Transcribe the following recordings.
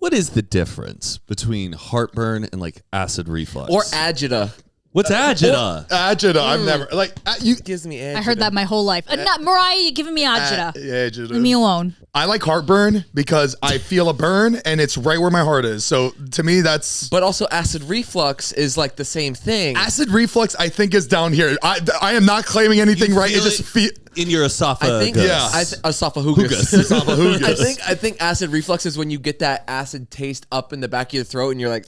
What is the difference between heartburn and like acid reflux? Or agita. What's agita? Agita. I've never you Gives me agita. I heard that my whole life. Not Mariah, you're giving me agita. Agita. Leave me alone. I like heartburn because I feel a burn and it's right where my heart is. So to me, that's. But also acid reflux is like the same thing. Acid reflux, I think, is down here. I am not claiming anything right. It just in your esophagus. I think, esophagus. Esophagus. I think acid reflux is when you get that acid taste up in the back of your throat and you're like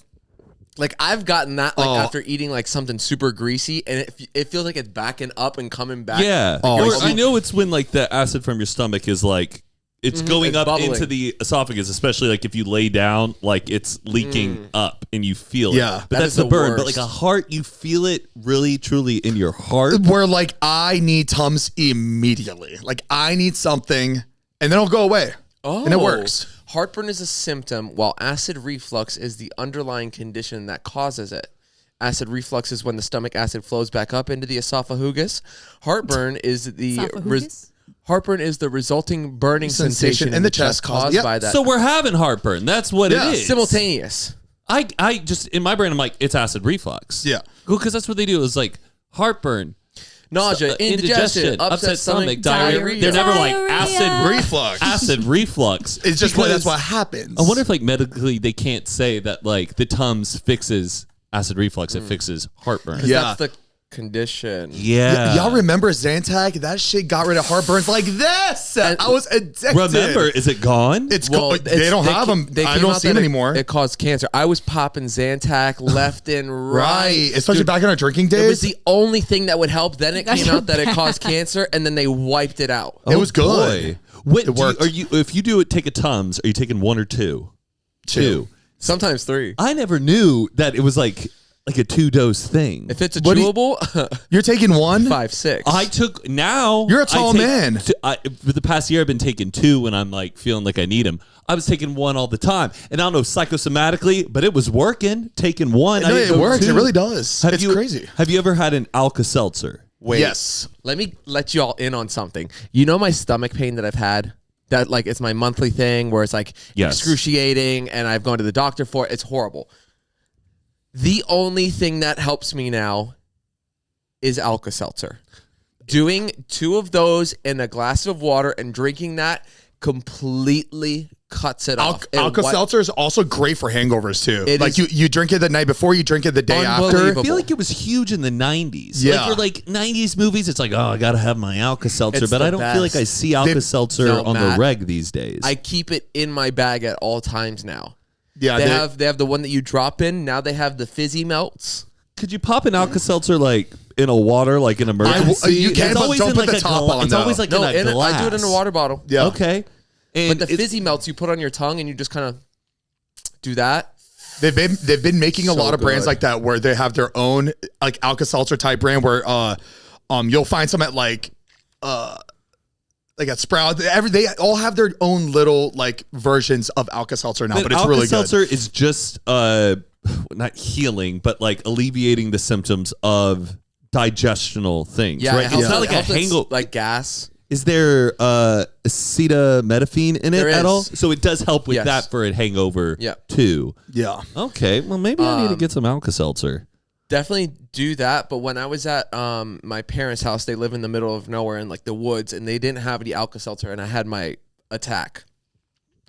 I've gotten that after eating like something super greasy and it feels like it's backing up and coming back. Yeah. I know it's when like the acid from your stomach is like it's going up bubbling into the esophagus, especially like if you lay down, like it's leaking up and you feel it. Yeah. But that's the burn. Worst. But like a heart, you feel it really, truly in your heart. Where like I need Tums immediately. Like I need something and then it'll go away. Oh. And it works. Heartburn is a symptom, while acid reflux is the underlying condition that causes it. Acid reflux is when the stomach acid flows back up into the esophagus. Heartburn is the resulting burning sensation in the chest caused by that. So we're having heartburn. That's what it is. Simultaneous. I just in my brain I'm like it's acid reflux. Yeah. Cool, because that's what they do. Is like heartburn. Nausea, indigestion, upset stomach, diarrhea. They're never like acid reflux. Acid reflux. It's just that's what happens. I wonder if like medically they can't say that like the Tums fixes acid reflux. It fixes heartburn. Yeah, that's the condition. Yeah. Y'all remember Zantac? That shit got rid of heartburns like this. I was addicted. Remember, is it gone? It's gone. They don't have them. I don't see them anymore. It caused cancer. I was popping Zantac left and right. Especially back in our drinking days. It was the only thing that would help. Then it came out that it caused cancer, and then they wiped it out. It was good. It worked. If you do it, take a Tums, are you taking one or two? Two. Sometimes three. I never knew that it was like a 2-dose thing. If it's a chewable, you're taking 1? 5, 6. I took now. You're a tall man. For the past year, I've been taking 2 when I'm like feeling like I need them. I was taking 1 all the time, and I don't know psychosomatically, but it was working. Taking 1, no, it works. 2. It really does. It's crazy. Have you ever had an Alka-Seltzer? Wait. Yes. Let me let you all in on something. You know my stomach pain that I've had. That like it's my monthly thing where it's like excruciating, and I've gone to the doctor for it. It's horrible. The only thing that helps me now is Alka-Seltzer. Doing 2 of those in a glass of water and drinking that completely cuts it off. Alka-Seltzer is also great for hangovers too. Like you drink it the night before, you drink it the day after. I feel like it was huge in the 90s. Yeah. Like for like 90s movies, it's like, oh, I got to have my Alka-Seltzer. But I don't feel like I see Alka-Seltzer on the reg these days. I keep it in my bag at all times now. Yeah, they have the one that you drop in. Now they have the fizzy melts. Could you pop an Alka-Seltzer like in a water, like an emergency? You can, but don't put the top on. It's always like in a glass. I do it in a water bottle. Yeah. Okay. But the fizzy melts you put on your tongue and you just kind of do that. They've been making a lot of brands like that where they have their own like Alka-Seltzer type brand where you'll find some at like at Sprout. They all have their own little like versions of Alka-Seltzer now, but it's really good. Alka-Seltzer is just not healing, but like alleviating the symptoms of digestional things. Yeah, right? It's not like a hangover, like gas. Is there acetaminophen in it at all? So it does help with that for a hangover too. Yeah. Okay. Well, maybe I need to get some Alka-Seltzer. Definitely do that. But when I was at my parents' house, they live in the middle of nowhere in like the woods, and they didn't have any Alka-Seltzer, and I had my attack.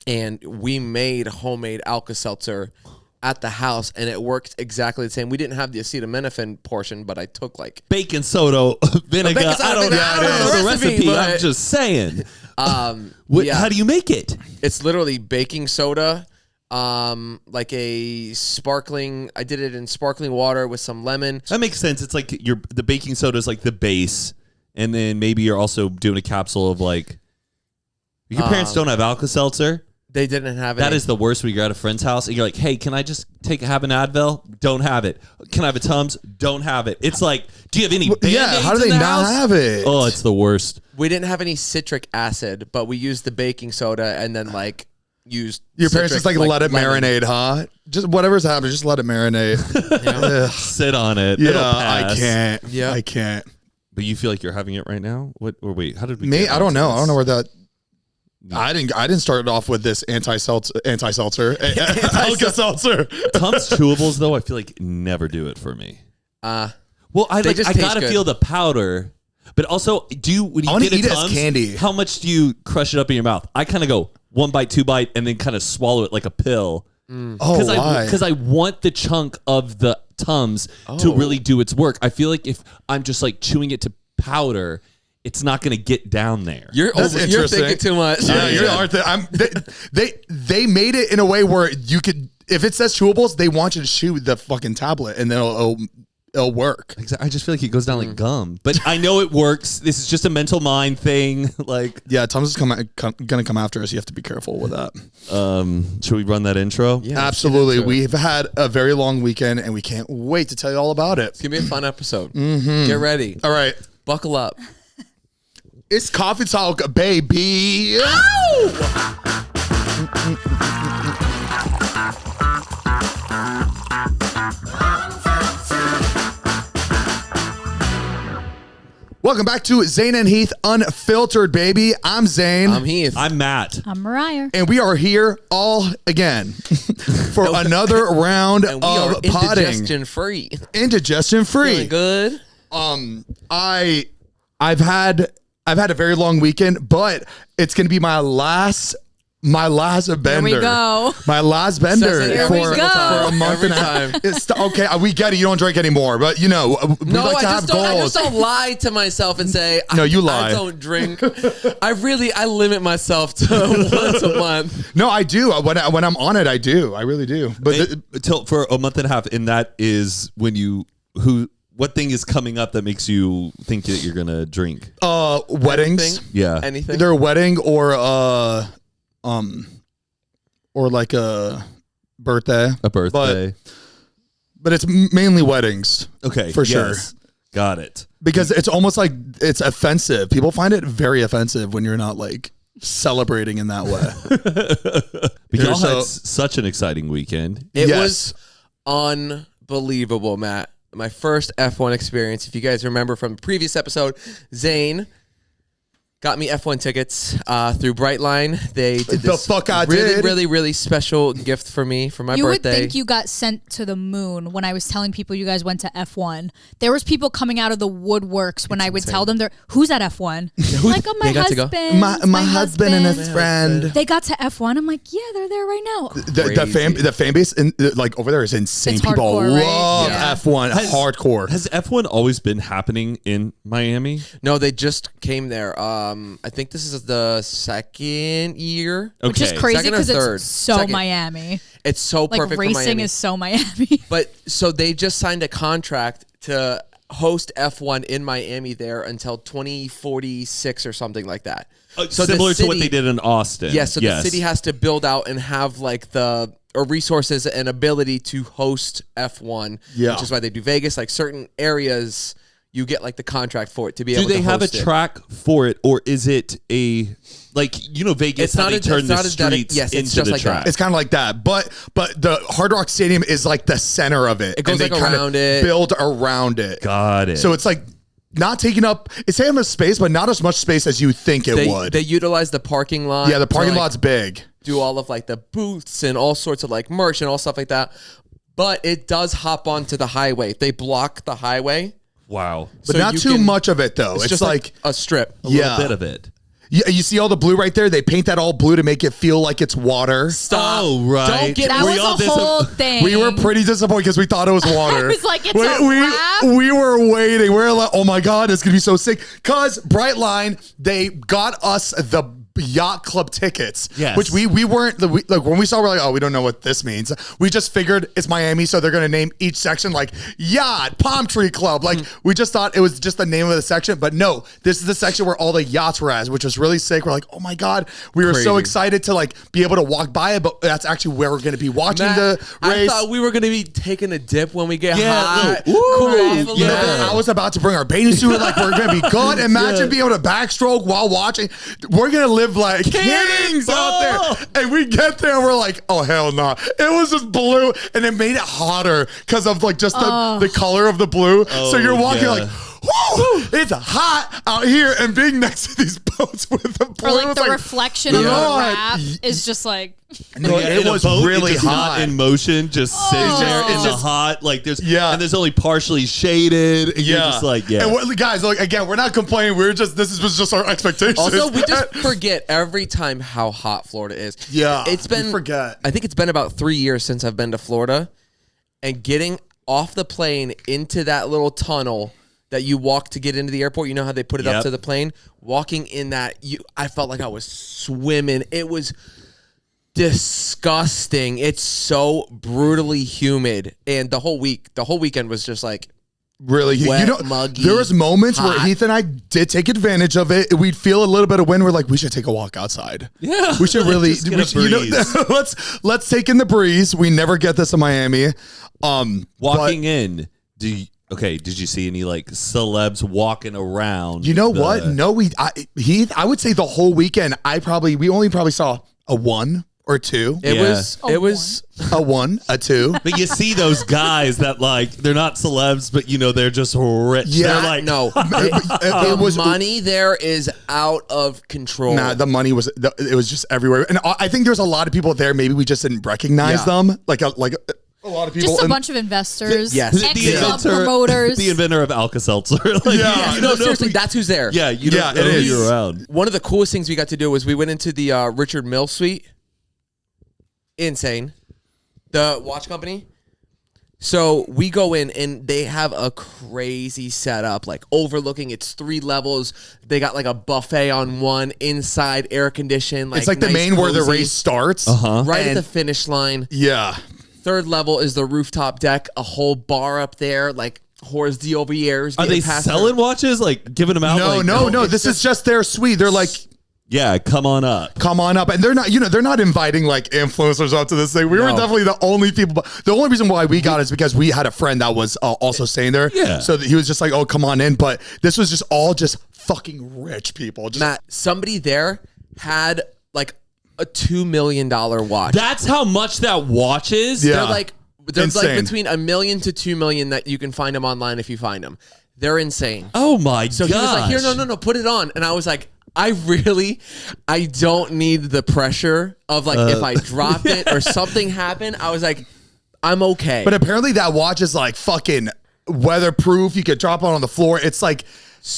And we made homemade Alka-Seltzer at the house, and it worked exactly the same. We didn't have the acetaminophen portion, but I took like baking soda vinegar. I don't know the recipe. But, I'm just saying. How do you make it? It's literally baking soda, like a sparkling. I did it in sparkling water with some lemon. That makes sense. It's like the baking soda is like the base, and then maybe you're also doing a capsule of like. Your parents don't have Alka-Seltzer. They didn't have it. That is the worst when you're at a friend's house and you're like, hey, can I just have an Advil? Don't have it. Can I have a Tums? Don't have it. It's like, do you have any Band-Aids? Yeah, how do they not have it? Oh, it's the worst. We didn't have any citric acid, but we used the baking soda and then like used your parents just like let it marinate, huh? Just whatever's happening, just let it marinate. Sit on it. Yeah, I can't. Yeah, I can't. But you feel like you're having it right now? What? Or wait, how did we? Me? I don't know. I don't know where that. I didn't start it off with this anti-seltzer, Alka-Seltzer. Tums chewables though, I feel like never do it for me. Well, I taste gotta good. feel the powder, but also when you get eat a it as Tums, candy. how much do you crush it up in your mouth? I kind of go 1 bite, 2 bite, and then kind of swallow it like a pill. Why? Because I want the chunk of the Tums to really do its work. I feel like if I'm just like chewing it to powder, it's not going to get down there. You're thinking too much. They made it in a way where you could, if it says chewables, they want you to chew the fucking tablet and then it'll work. I just feel like it goes down like gum, but I know it works. This is just a mental mind thing. Like, yeah, Tums is gonna come after us. You have to be careful with that. Should we run that intro? Yeah, absolutely. We've had a very long weekend, and we can't wait to tell you all about it. It's gonna be a fun episode. Get ready. All right, buckle up. It's coffee talk, baby. Welcome back to Zane and Heath Unfiltered, baby. I'm Zane. I'm Heath. I'm Matt. I'm Mariah. And we are here all again for another round and we of are potting. indigestion free. Indigestion free. Feeling good. I've had a very long weekend, but it's gonna be my last bender. Here we go. My last bender Here we for go. a month and a half. It's okay. We get it. You don't drink anymore, but we like to have goals. I just don't lie to myself and say, no, you lie. I don't drink. I limit myself to once a month. No, I do. When I'm on it, I do. I really do. But For a month and a half, and that is when what thing is coming up that makes you think that you're gonna drink? Weddings. Anything? Yeah. Anything? Either a wedding or like a birthday. A birthday. But it's mainly weddings. Okay. For sure. Got it. Because it's almost like it's offensive. People find it very offensive when you're not like celebrating in that way. But y'all had such an exciting weekend. It was unbelievable, Matt. My first F1 experience. If you guys remember from the previous episode, Zane got me F1 tickets through Brightline. They did this really special gift for me for my birthday. You would think you got sent to the moon when I was telling people you guys went to F1. There was people coming out of the woodworks when I would tell them, who's at F1? Like, oh, my husband. My husband and his friend. They got to F1. I'm like, yeah, they're there right now. The fan base like over there is insane. It's people hardcore, love right? F1 hardcore. Has F1 always been happening in Miami? No, they just came there. I think this is the second year. Okay. Which is crazy Second or because third. it's so Second. Miami. It's so Like perfect for Miami. racing is so Miami. But so they just signed a contract to host F1 in Miami there until 2046 or something like that. So similar to what they did in Austin. Yes, so the city has to build out and have like the resources and ability to host F1, which is why they do Vegas. Like certain areas, you get like the contract for it to be able to host it. Do they have a track for it, or is it a Vegas? It's not they turn the streets into the track. It's kind of like that, but the Hard Rock Stadium is like the center of it. It goes and like around it. Build around it. Got it. So it's like not taking up. It's taking up space, but not as much space as you think it would. They utilize the parking lot. Yeah, the parking lot's big. Do all of like the booths and all sorts of like merch and all stuff like that. But it does hop onto the highway. They block the highway. Wow. But not too much of it, though. It's just like a strip. A little bit of it. You see all the blue right there? They paint that all blue to make it feel like it's water. Stop. Oh, right. Don't get that was a whole thing. We were pretty disappointed because we thought it was water. I was like, it's a wrap? We were waiting. We were like, oh my God, it's going to be so sick. Because Brightline, they got us the yacht club tickets, which we weren't like when we saw, we're like, oh, we don't know what this means. We just figured it's Miami, so they're gonna name each section like yacht, palm tree club. Like we just thought it was just the name of the section, but no, this is the section where all the yachts were at, which was really sick. We're like, oh my God, we were so excited to like be able to walk by it, but that's actually where we're gonna be watching the race. I thought we were gonna be taking a dip when we get hot. I was about to bring our bathing suit, like we're gonna be good. Imagine being able to backstroke while watching. We're gonna live like kings out there, and we get there and we're like, oh hell no. It was just blue, and it made it hotter because of like just the color of the blue. So you're walking like, whoo, it's hot out here, and being next to these boats with the or like the reflection of the wrap is just like. No, it was really hot. Not in motion, just sitting there in the hot. Like and there's only partially shaded. And you're just like, And guys, like again, we're not complaining. This was just our expectations. Also, we just forget every time how hot Florida is. Yeah, I think it's been about 3 years since I've been to Florida, and getting off the plane into that little tunnel that you walk to get into the airport. You know how they put it up to the plane? Walking in that, I felt like I was swimming. It was disgusting. It's so brutally humid, and the whole weekend was just like really wet, muggy. There was moments where Heath and I did take advantage of it. We'd feel a little bit of wind. We're like, we should take a walk outside. Yeah, we should really. Let's take in the breeze. We never get this in Miami. Walking in, did you see any like celebs walking around? You know what? No, Heath, I would say the whole weekend, we only probably saw a 1 or 2. It was a 1, a 2. But you see those guys that like they're not celebs, but they're just rich. Yeah, they're like no. It was money there is out of control. Nah, the money was just everywhere, and I think there's a lot of people there. Maybe we just didn't recognize them. Like a lot of people. Just a bunch of investors. Yes. Ex-club promoters. The inventor of Alka-Seltzer. Seriously, that's who's there. Yeah, you don't know who you're around. One of the coolest things we got to do was we went into the Richard Mille suite. Insane. The watch company. So we go in and they have a crazy setup, like overlooking. It's 3 levels. They got like a buffet on one, inside air conditioned. It's like nice, the main cozy, where the race starts. Right at the finish line. Yeah. 3rd level is the rooftop deck, a whole bar up there, like Horace d'Aubières. Are they selling watches, like giving them out? No. This is just their suite. They're like, yeah, come on up, and they're not inviting like influencers up to this thing. We were definitely the only people. The only reason why we got it is because we had a friend that was also staying there. Yeah, so he was just like, oh, come on in. But this was just all fucking rich people. Matt, somebody there had like a $2 million watch. That's how much that watch is? Yeah. They're like between $1 million to $2 million that you can find them online if you find them. They're insane. Oh my god. So he was like, here, no, put it on. And I was like, I don't need the pressure of like if I drop it or something happened. I was like, I'm okay. But apparently that watch is like fucking weatherproof. You could drop it on the floor. It's like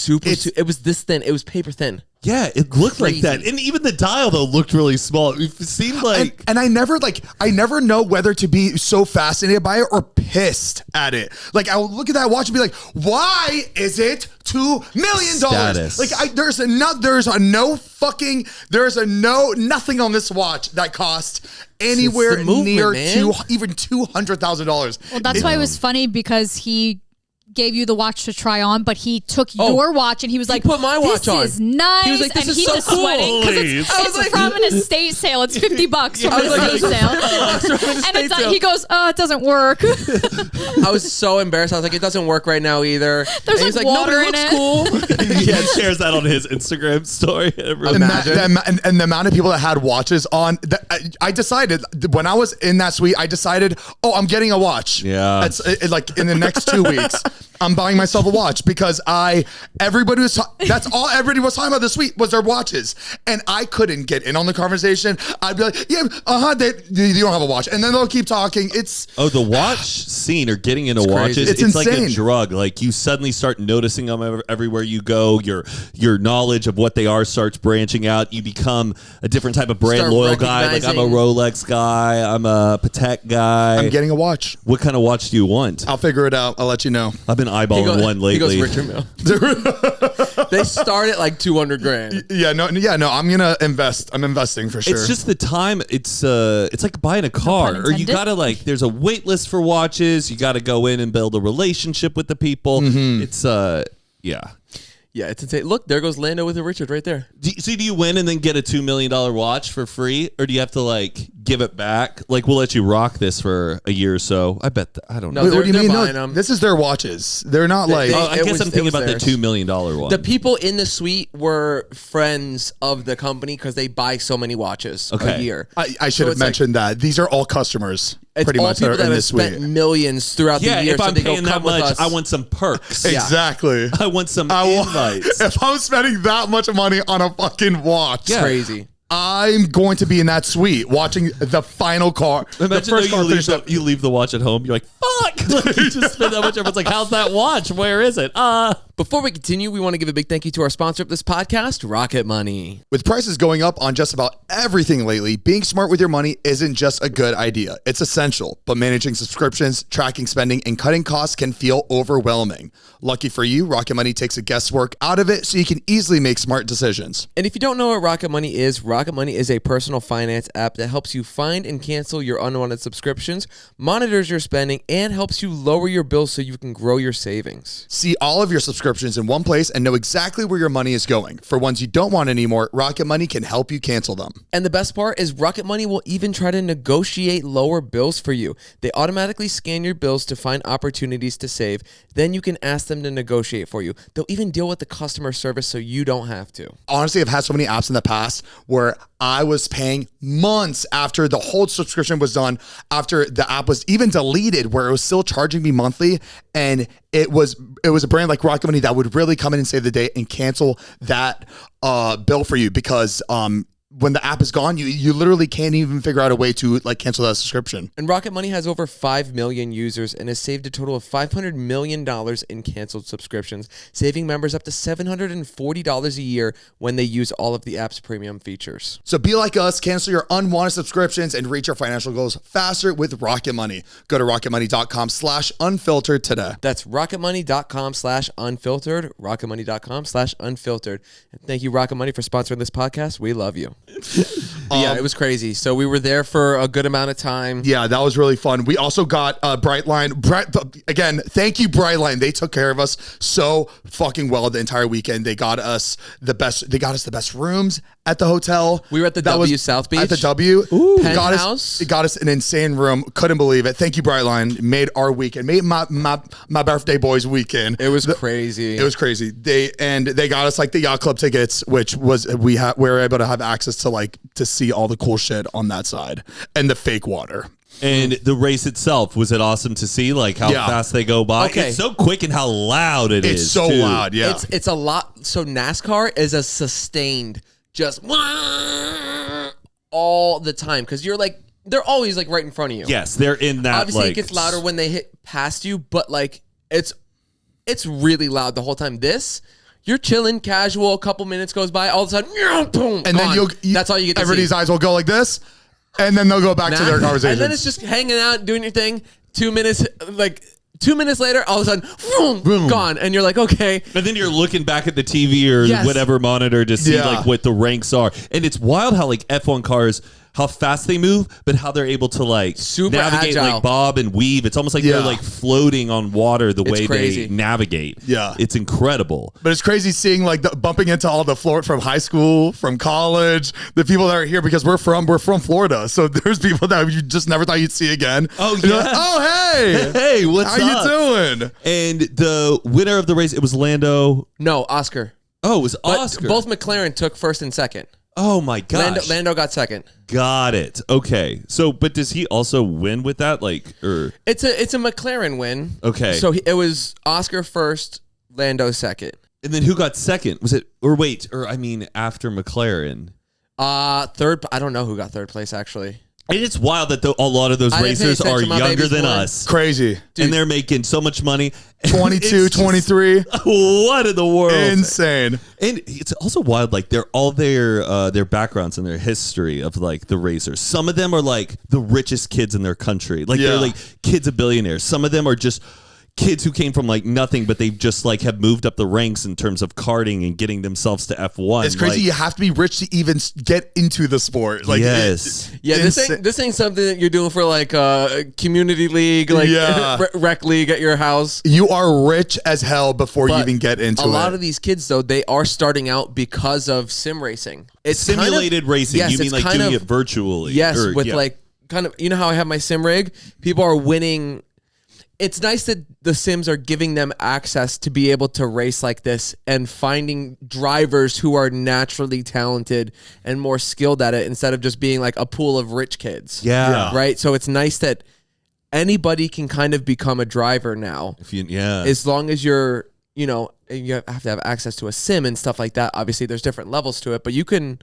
it was this thin. It was paper thin. Yeah, it looked like that. And even the dial though looked really small. It seemed like and I never know whether to be so fascinated by it or pissed at it. Like I will look at that watch and be like, why is it $2 million? Like there's nothing on this watch that cost anywhere near even $200,000. Well, that's why it was funny because he gave you the watch to try on, but he took your watch and he was like, put my watch on. This is nice. He was like, this and is so cool. Sweating it's from an estate sale. It's $50 from an estate sale. And he goes, it doesn't work. I was so embarrassed. I was like, it doesn't work right now either. There's like water in it. Cool. He shares that on his Instagram story. And the amount of people that had watches on, I decided when I was in that suite, I'm getting a watch. Yeah. It's like in the next 2 weeks. I'm buying myself a watch because that's all everybody was talking about this week was their watches. And I couldn't get in on the conversation. I'd be like, you don't have a watch. And then they'll keep talking. The watch scene or getting into watches, it's like a drug. Like you suddenly start noticing them everywhere you go. Your knowledge of what they are starts branching out. You become a different type of brand loyal guy. Like I'm a Rolex guy. I'm a Patek guy. I'm getting a watch. What kind of watch do you want? I'll figure it out. I'll let you know. I've been eyeballing one lately. He goes Richard Mille. They start at like $200,000. Yeah, no. I'm gonna invest. I'm investing for sure. It's just the time. It's like buying a car, or you gotta there's a wait list for watches. You gotta go in and build a relationship with the people. Mm-hmm. It's Yeah, it's insane. Look, there goes Lando with a Richard right there. Do you win and then get a $2 million watch for free? Or do you have to give it back? Like, we'll let you rock this for a year or so. I bet, I don't know. Wait, what do you mean? No, this is their watches. They're not I guess I'm thinking about the $2 million one. The people in the suite were friends of the company because they buy so many watches a year. I should have mentioned that. These are all customers. it's pretty all much people are that in have this spent suite. millions throughout the year. If I'm so they paying go, that come with much, us. I want some perks. Exactly. I want some invites. If I'm spending that much money on a fucking watch, Crazy. I'm going to be in that suite watching the final car. Imagine you leave the watch at home. You're like, fuck. Like, you just spend that much. Everyone's like, how's that watch? Where is it? Before we continue, we want to give a big thank you to our sponsor of this podcast, Rocket Money. With prices going up on just about everything lately, being smart with your money isn't just a good idea. It's essential, but managing subscriptions, tracking spending, and cutting costs can feel overwhelming. Lucky for you, Rocket Money takes the guesswork out of it so you can easily make smart decisions. And if you don't know what Rocket Money is a personal finance app that helps you find and cancel your unwanted subscriptions, monitors your spending, and helps you lower your bills so you can grow your savings. See all of your subscriptions in one place and know exactly where your money is going. For ones you don't want anymore, Rocket Money can help you cancel them. And the best part is Rocket Money will even try to negotiate lower bills for you. They automatically scan your bills to find opportunities to save. Then you can ask them to negotiate for you. They'll even deal with the customer service so you don't have to. Honestly, I've had so many apps in the past where I was paying months after the whole subscription was done, after the app was even deleted, where it was still charging me monthly. And it was a brand like Rocket Money that would really come in and save the day and cancel that bill for you, because when the app is gone, you literally can't even figure out a way to like cancel that subscription. And Rocket Money has over 5 million users and has saved a total of $500 million in canceled subscriptions, saving members up to $740 a year when they use all of the app's premium features. So be like us, cancel your unwanted subscriptions and reach your financial goals faster with Rocket Money. Go to rocketmoney.com/unfiltered today. That's rocketmoney.com/unfiltered, rocketmoney.com/unfiltered. And thank you, Rocket Money, for sponsoring this podcast. We love you. Yeah, it was crazy. So we were there for a good amount of time. Yeah, that was really fun. We also got Brightline. Again, thank you, Brightline. They took care of us so fucking well the entire weekend. They got us the best. They got us the best rooms at the hotel. We were at the W South Beach. At the W. Penthouse. It got us an insane room. Couldn't believe it. Thank you, Brightline. Made our weekend. Made my birthday boy's weekend. It was crazy. It was crazy. They got us like the yacht club tickets, which was we were able to have access to see all the cool shit on that side and the fake water. And the race itself, was it awesome to see like how fast they go by? Okay. It's so quick and how loud it is. It's so loud, yeah. It's a lot. So NASCAR is a sustained just all the time because you're like, they're always like right in front of you. Yes, they're in that. Obviously, it gets louder when they hit past you, but like it's really loud the whole time. You're chilling, casual. A couple minutes goes by, all of a sudden, boom, and gone. then that's all you get to see. Everybody's eyes will go like this, and then they'll go back to their conversation. And then it's just hanging out, doing your thing. 2 minutes, like 2 minutes later, all of a sudden, boom, gone. And you're like, okay. And then you're looking back at the TV or whatever monitor to see like what the ranks are. And it's wild how like F1 cars, how fast they move, but how they're able to like super navigate, agile. like bob and weave. It's almost like they're like floating on water the way crazy. they navigate. Yeah. It's incredible. But it's crazy seeing like bumping into all the Florida from high school, from college, the people that are here because we're from Florida. So there's people that you just never thought you'd see again. Oh, and yeah. like, oh, hey. Hey, what's How up? you doing? And the winner of the race, it was Lando. No, Oscar. Oh, it was Oscar. Both McLaren took first and second. Oh my gosh. Lando got second. Got it. Okay. So, but does he also win with that? Like, or it's a McLaren win. Okay. So it was Oscar first, Lando second. And then who got second? Was it after McLaren? Third. I don't know who got third place actually. And it's wild that a lot of those racers are younger than us. Crazy. Dude. And they're making so much money. 22, 23. What in the world? Insane. And it's also wild, like they're all their backgrounds and their history of like the racers. Some of them are like the richest kids in their country. Like they're like kids of billionaires. Some of them are just kids who came from like nothing, but they just like have moved up the ranks in terms of karting and getting themselves to F1. It's crazy. Like, you have to be rich to even get into the sport. Like, yes. This ain't something that you're doing for like a community league, like rec league at your house. You are rich as hell before you even get into it. A lot of these kids, though, they are starting out because of sim racing. It's simulated racing. Yes, you mean like doing it virtually? Yes, like kind of, you know how I have my sim rig? People are winning. It's nice that the Sims are giving them access to be able to race like this and finding drivers who are naturally talented and more skilled at it instead of just being like a pool of rich kids. Yeah. Right? So it's nice that anybody can kind of become a driver now. As long as you're, you know, you have to have access to a sim and stuff like that. Obviously, there's different levels to it, but you can.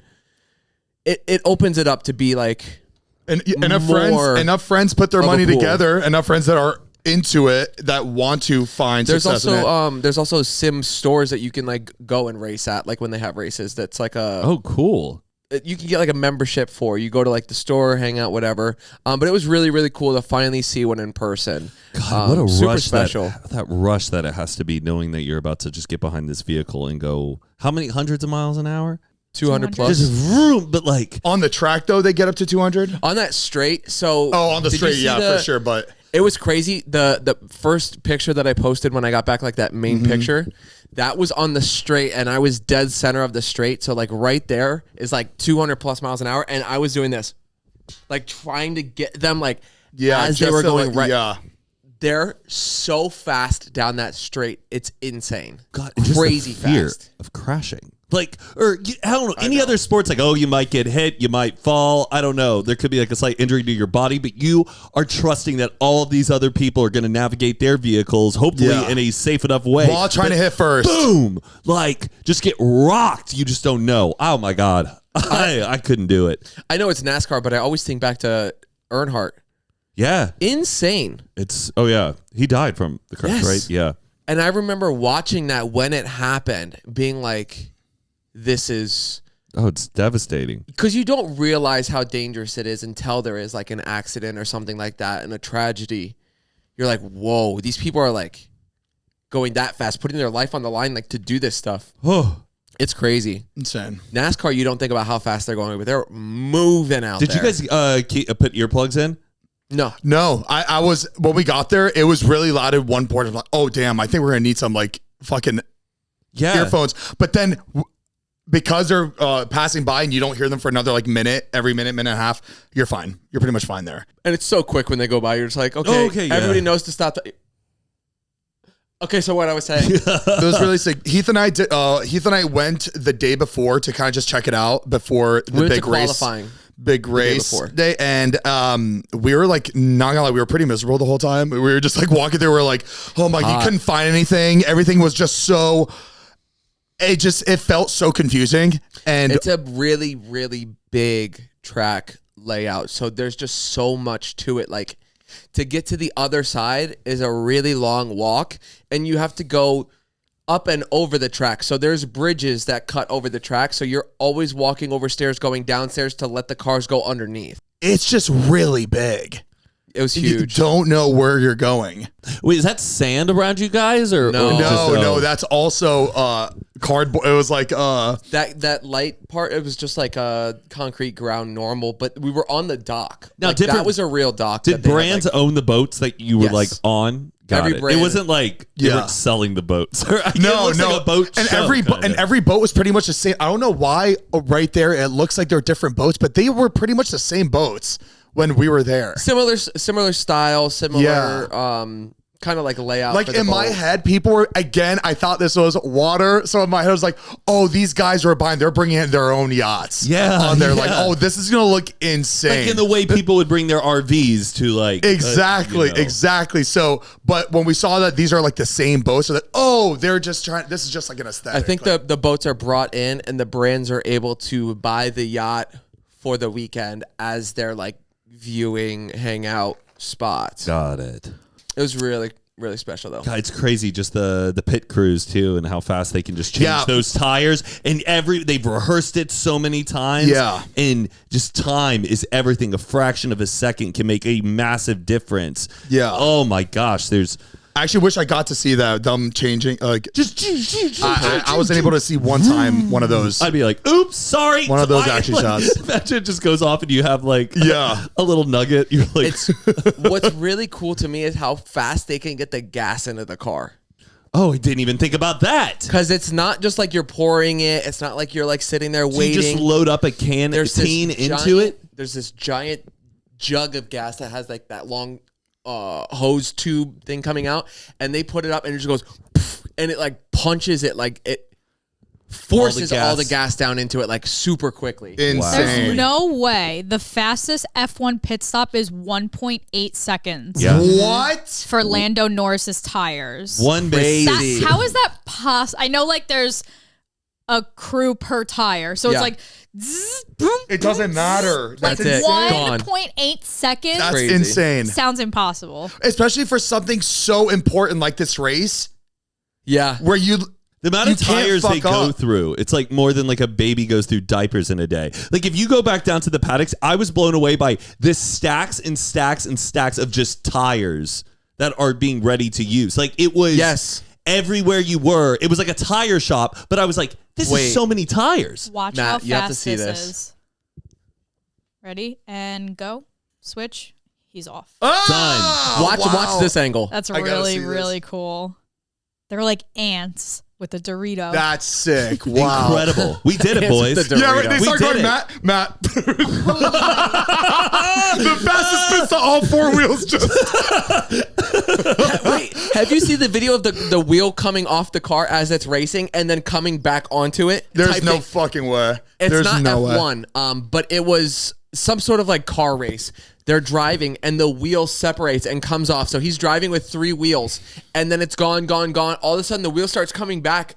It opens it up to be like, and enough friends put their money together. Enough friends that are into it that want to find success in it. There's also sim stores that you can like go and race at, like when they have races. That's like cool. You can get like a membership for. You go to like the store, hang out, whatever. But it was really, really cool to finally see one in person. God, what a super rush special. That rush that it has to be, knowing that you're about to just get behind this vehicle and go how many hundreds of miles an hour? 200 plus. Just vroom, but like on the track though, they get up to 200 on that straight. So on the straight, for sure. But it was crazy. The first picture that I posted when I got back, like that main picture, that was on the straight, and I was dead center of the straight. So like right there is like 200 plus miles an hour, and I was doing this, like trying to get them like as they were going right. Yeah. They're so fast down that straight. It's insane. God, crazy just the fear fast of crashing. Like, or I don't know, any other sports, like, you might get hit, you might fall. I don't know. There could be like a slight injury to your body, but you are trusting that all of these other people are going to navigate their vehicles, hopefully in a safe enough way. While trying to hit first. Boom! Like, just get rocked. You just don't know. Oh my God. I couldn't do it. I know it's NASCAR, but I always think back to Earnhardt. Yeah. Insane. He died from the crash, right? Yeah. And I remember watching that when it happened, being like, this is... it's devastating. Because you don't realize how dangerous it is until there is like an accident or something like that and a tragedy. You're like, whoa, these people are like going that fast, putting their life on the line like to do this stuff. Oh, it's crazy. Insane. NASCAR, you don't think about how fast they're going, but they're moving out there. Did you guys put earplugs in? No. I was, when we got there, it was really loud at one point. I'm like, oh, damn, I think we're going to need some like fucking earphones. But then because they're passing by and you don't hear them for another like minute and a half, you're fine. You're pretty much fine there. And it's so quick when they go by. You're just like, okay, everybody knows to stop. Okay, so what I was saying. It was really sick. Heath and I went the day before to kind of just check it out before the big race. Big race day, and we were like, not gonna lie, we were pretty miserable the whole time. We were just like walking there. We're like, oh my, you couldn't find anything. Everything was just so. It felt so confusing, and it's a really, really big track layout. So there's just so much to it. Like to get to the other side is a really long walk, and you have to go up and over the track. So there's bridges that cut over the track. So you're always walking over stairs, going downstairs to let the cars go underneath. It's just really big. It was huge. You don't know where you're going. Wait, is that sand around you guys? No, that's also cardboard. It was like that light part, it was just like a concrete ground normal, but we were on the dock. Now, like, that was a real dock. Did brands own the boats that you were like on? Got it. It wasn't like they were selling the boats. No. Like a boat and show, every boat was pretty much the same. I don't know why right there it looks like they're different boats, but they were pretty much the same boats when we were there. Similar style, kind of like layout. Like in my head, people were, again, I thought this was water. So in my head, I was like, oh, these guys are they're bringing in their own yachts. Yeah. On there. Like, oh, this is going to look insane. Like in the way people would bring their RVs to like. Exactly. So, but when we saw that these are like the same boats, so that, oh, they're just trying, this is just like an aesthetic. I think the boats are brought in and the brands are able to buy the yacht for the weekend as their like viewing hangout spots. Got it. It was really, really special though. God, it's crazy, just the pit crews too, and how fast they can just change those tires. And they've rehearsed it so many times. Yeah, and just time is everything. A fraction of a second can make a massive difference. Yeah. Oh my gosh, I actually wish I got to see that, them changing. Like, I wasn't able to see one time one of those. I'd be like, oops, sorry. One of those action shots. Imagine it just goes off and you have like a little nugget. You're like, what's really cool to me is how fast they can get the gas into the car. Oh, I didn't even think about that. Because it's not just like you're pouring it. It's not like you're like sitting there waiting. You just load up a can into it. There's this giant jug of gas that has like that long hose tube thing coming out, and they put it up and it just goes poof, and it like punches it like it. forces all the gas down into it like super quickly. Insane. There's no way the fastest F1 pit stop is 1.8 seconds. Yeah. What? For Lando Norris's tires. Crazy. How is that possible? I know like there's a crew per tire. So it's like zzz, boom, It doesn't matter. That's it. 1.8 seconds. That's Crazy. insane. Sounds impossible. Especially for something so important like this race. Yeah. Where the amount of tires they go through, it's like more than like a baby goes through diapers in a day. Like if you go back down to the paddocks, I was blown away by this stacks and stacks and stacks of just tires that are being ready to use. Like it was everywhere you were. It was like a tire shop, but I was like, this is so many tires. Watch Matt, how you have to fast see this this. is. Ready? And go. Switch. He's off. Done. Watch this angle. That's really cool. They're like ants with a Dorito. That's sick. Wow. Incredible. We did it, boys. Yeah, they start going, it. Matt. The fastest pits to all four wheels just. Wait, have you seen the video of the wheel coming off the car as it's racing and then coming back onto it? There's no fucking way. It's not F1, but it was some sort of like car race. They're driving and the wheel separates and comes off. So he's driving with 3 wheels and then it's gone. All of a sudden the wheel starts coming back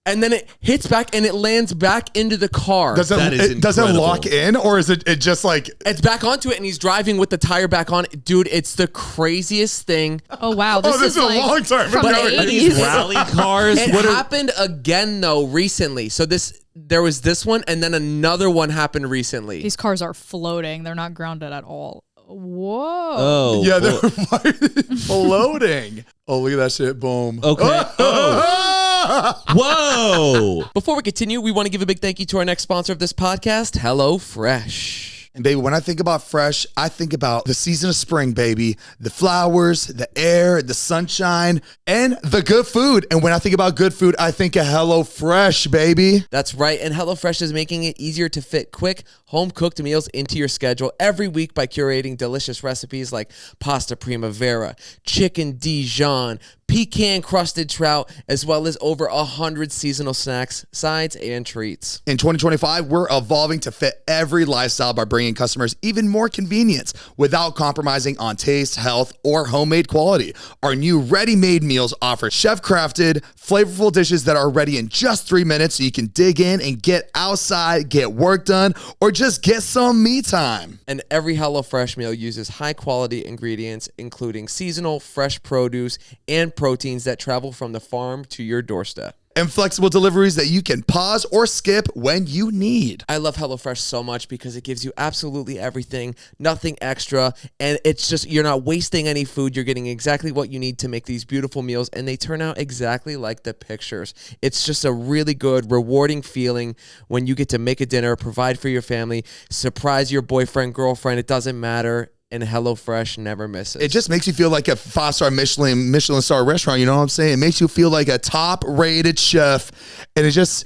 and then it hits back and it lands back into the car. Does it lock in or is it just like... It's back onto it and he's driving with the tire back on. Dude, it's the craziest thing. Oh, wow. This is like a long time from ago. the Are these 80s. rally cars? It happened again though recently. So there was this one and then another one happened recently. These cars are floating. They're not grounded at all. Whoa. Oh. Yeah, they're floating. Oh, look at that shit. Boom. Okay. Oh. Whoa. Before we continue, we want to give a big thank you to our next sponsor of this podcast, HelloFresh. And baby, when I think about fresh, I think about the season of spring, baby. The flowers, the air, the sunshine, and the good food. And when I think about good food, I think of HelloFresh, baby. That's right. And HelloFresh is making it easier to fit quick, home-cooked meals into your schedule every week by curating delicious recipes like pasta primavera, chicken Dijon, pecan-crusted trout, as well as over 100 seasonal snacks, sides, and treats. In 2025, we're evolving to fit every lifestyle by bringing customers even more convenience without compromising on taste, health, or homemade quality. Our new ready-made meals offer chef-crafted, flavorful dishes that are ready in just 3 minutes so you can dig in and get outside, get work done, or just get some me time. And every HelloFresh meal uses high-quality ingredients, including seasonal, fresh produce, and proteins that travel from the farm to your doorstep. And flexible deliveries that you can pause or skip when you need. I love HelloFresh so much because it gives you absolutely everything, nothing extra, and it's just, you're not wasting any food. You're getting exactly what you need to make these beautiful meals, and they turn out exactly like the pictures. It's just a really good, rewarding feeling when you get to make a dinner, provide for your family, surprise your boyfriend, girlfriend, it doesn't matter. And HelloFresh never misses. It just makes you feel like a 5-star Michelin star restaurant. You know what I'm saying? It makes you feel like a top-rated chef, and it's just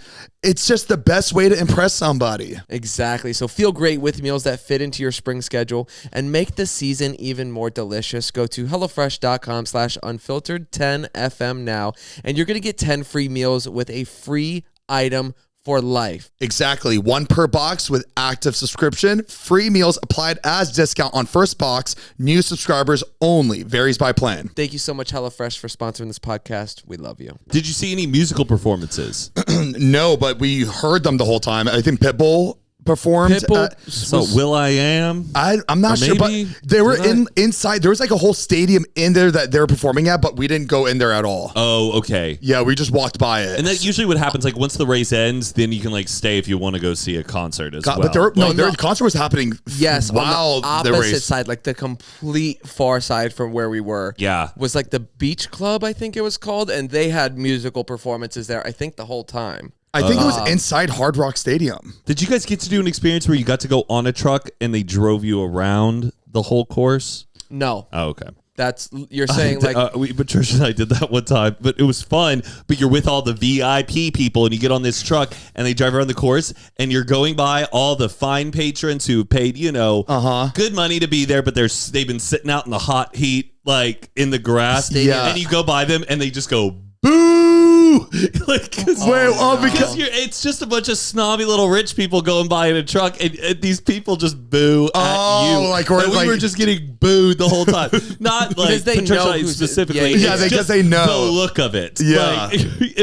the best way to impress somebody. Exactly. So feel great with meals that fit into your spring schedule and make the season even more delicious. Go to HelloFresh.com/unfiltered10FM now, and you're going to get 10 free meals with a free item for life. Exactly. 1 per box with active subscription. Free meals applied as discount on first box. New subscribers only. Varies by plan. Thank you so much, HelloFresh, for sponsoring this podcast. We love you. Did you see any musical performances? No, but we heard them the whole time. I think Pitbull performed. So Will.I.am? I'm not sure, but they were inside. There was like a whole stadium in there that they were performing at, but we didn't go in there at all. Oh, okay. Yeah, we just walked by it. And that's usually what happens. Like once the race ends, then you can like stay if you want to go see a concert as well. But their concert was happening. Yes, while on the the opposite race. side, like the complete far side from where we were. Yeah, was like the Beach Club, I think it was called, and they had musical performances there. I think the whole time. I think it was inside Hard Rock Stadium. Did you guys get to do an experience where you got to go on a truck and they drove you around the whole course? No. Oh, okay. That's, you're saying like... Patricia and I did that one time, but it was fun. But you're with all the VIP people and you get on this truck and they drive around the course and you're going by all the fine patrons who paid, good money to be there, but they've been sitting out in the hot heat, like in the grass. Yeah. And you go by them and they just go, boo! boo. Like, because it's just a bunch of snobby little rich people going by in a truck, and these people just boo at you. Like we were just getting booed the whole time. Not like Patricia specifically. Yeah, because they know the look of it. Yeah,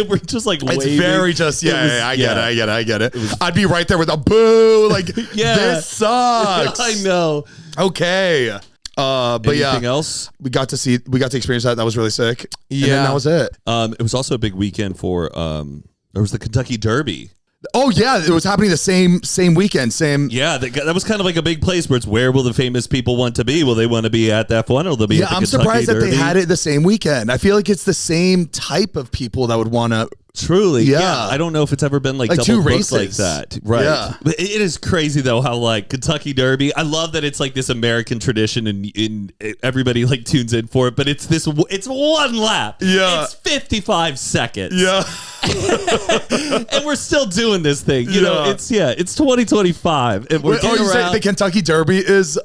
we're just like waving. It's very just I get it. I'd be right there with a boo. Like this sucks. I know. Okay. But anything else? We got to experience that. That was really sick. Yeah. And then that was it. It was also a big weekend for there was the Kentucky Derby. Oh yeah, it was happening the same weekend. Yeah, that was kind of like a big place where it's where will the famous people want to be? Will they want to be at the F1 or will they be at the Kentucky surprised Derby? that they had it the same weekend. I feel like it's the same type of people that would want to. Truly, yeah. I don't know if it's ever been like double two booked races like that, right? Yeah. But it is crazy though how like Kentucky Derby. I love that it's like this American tradition and everybody like tunes in for it. But it's one lap. Yeah, it's 55 seconds. Yeah, and we're still doing this thing. You know, it's 2025, and we're you say the Kentucky Derby is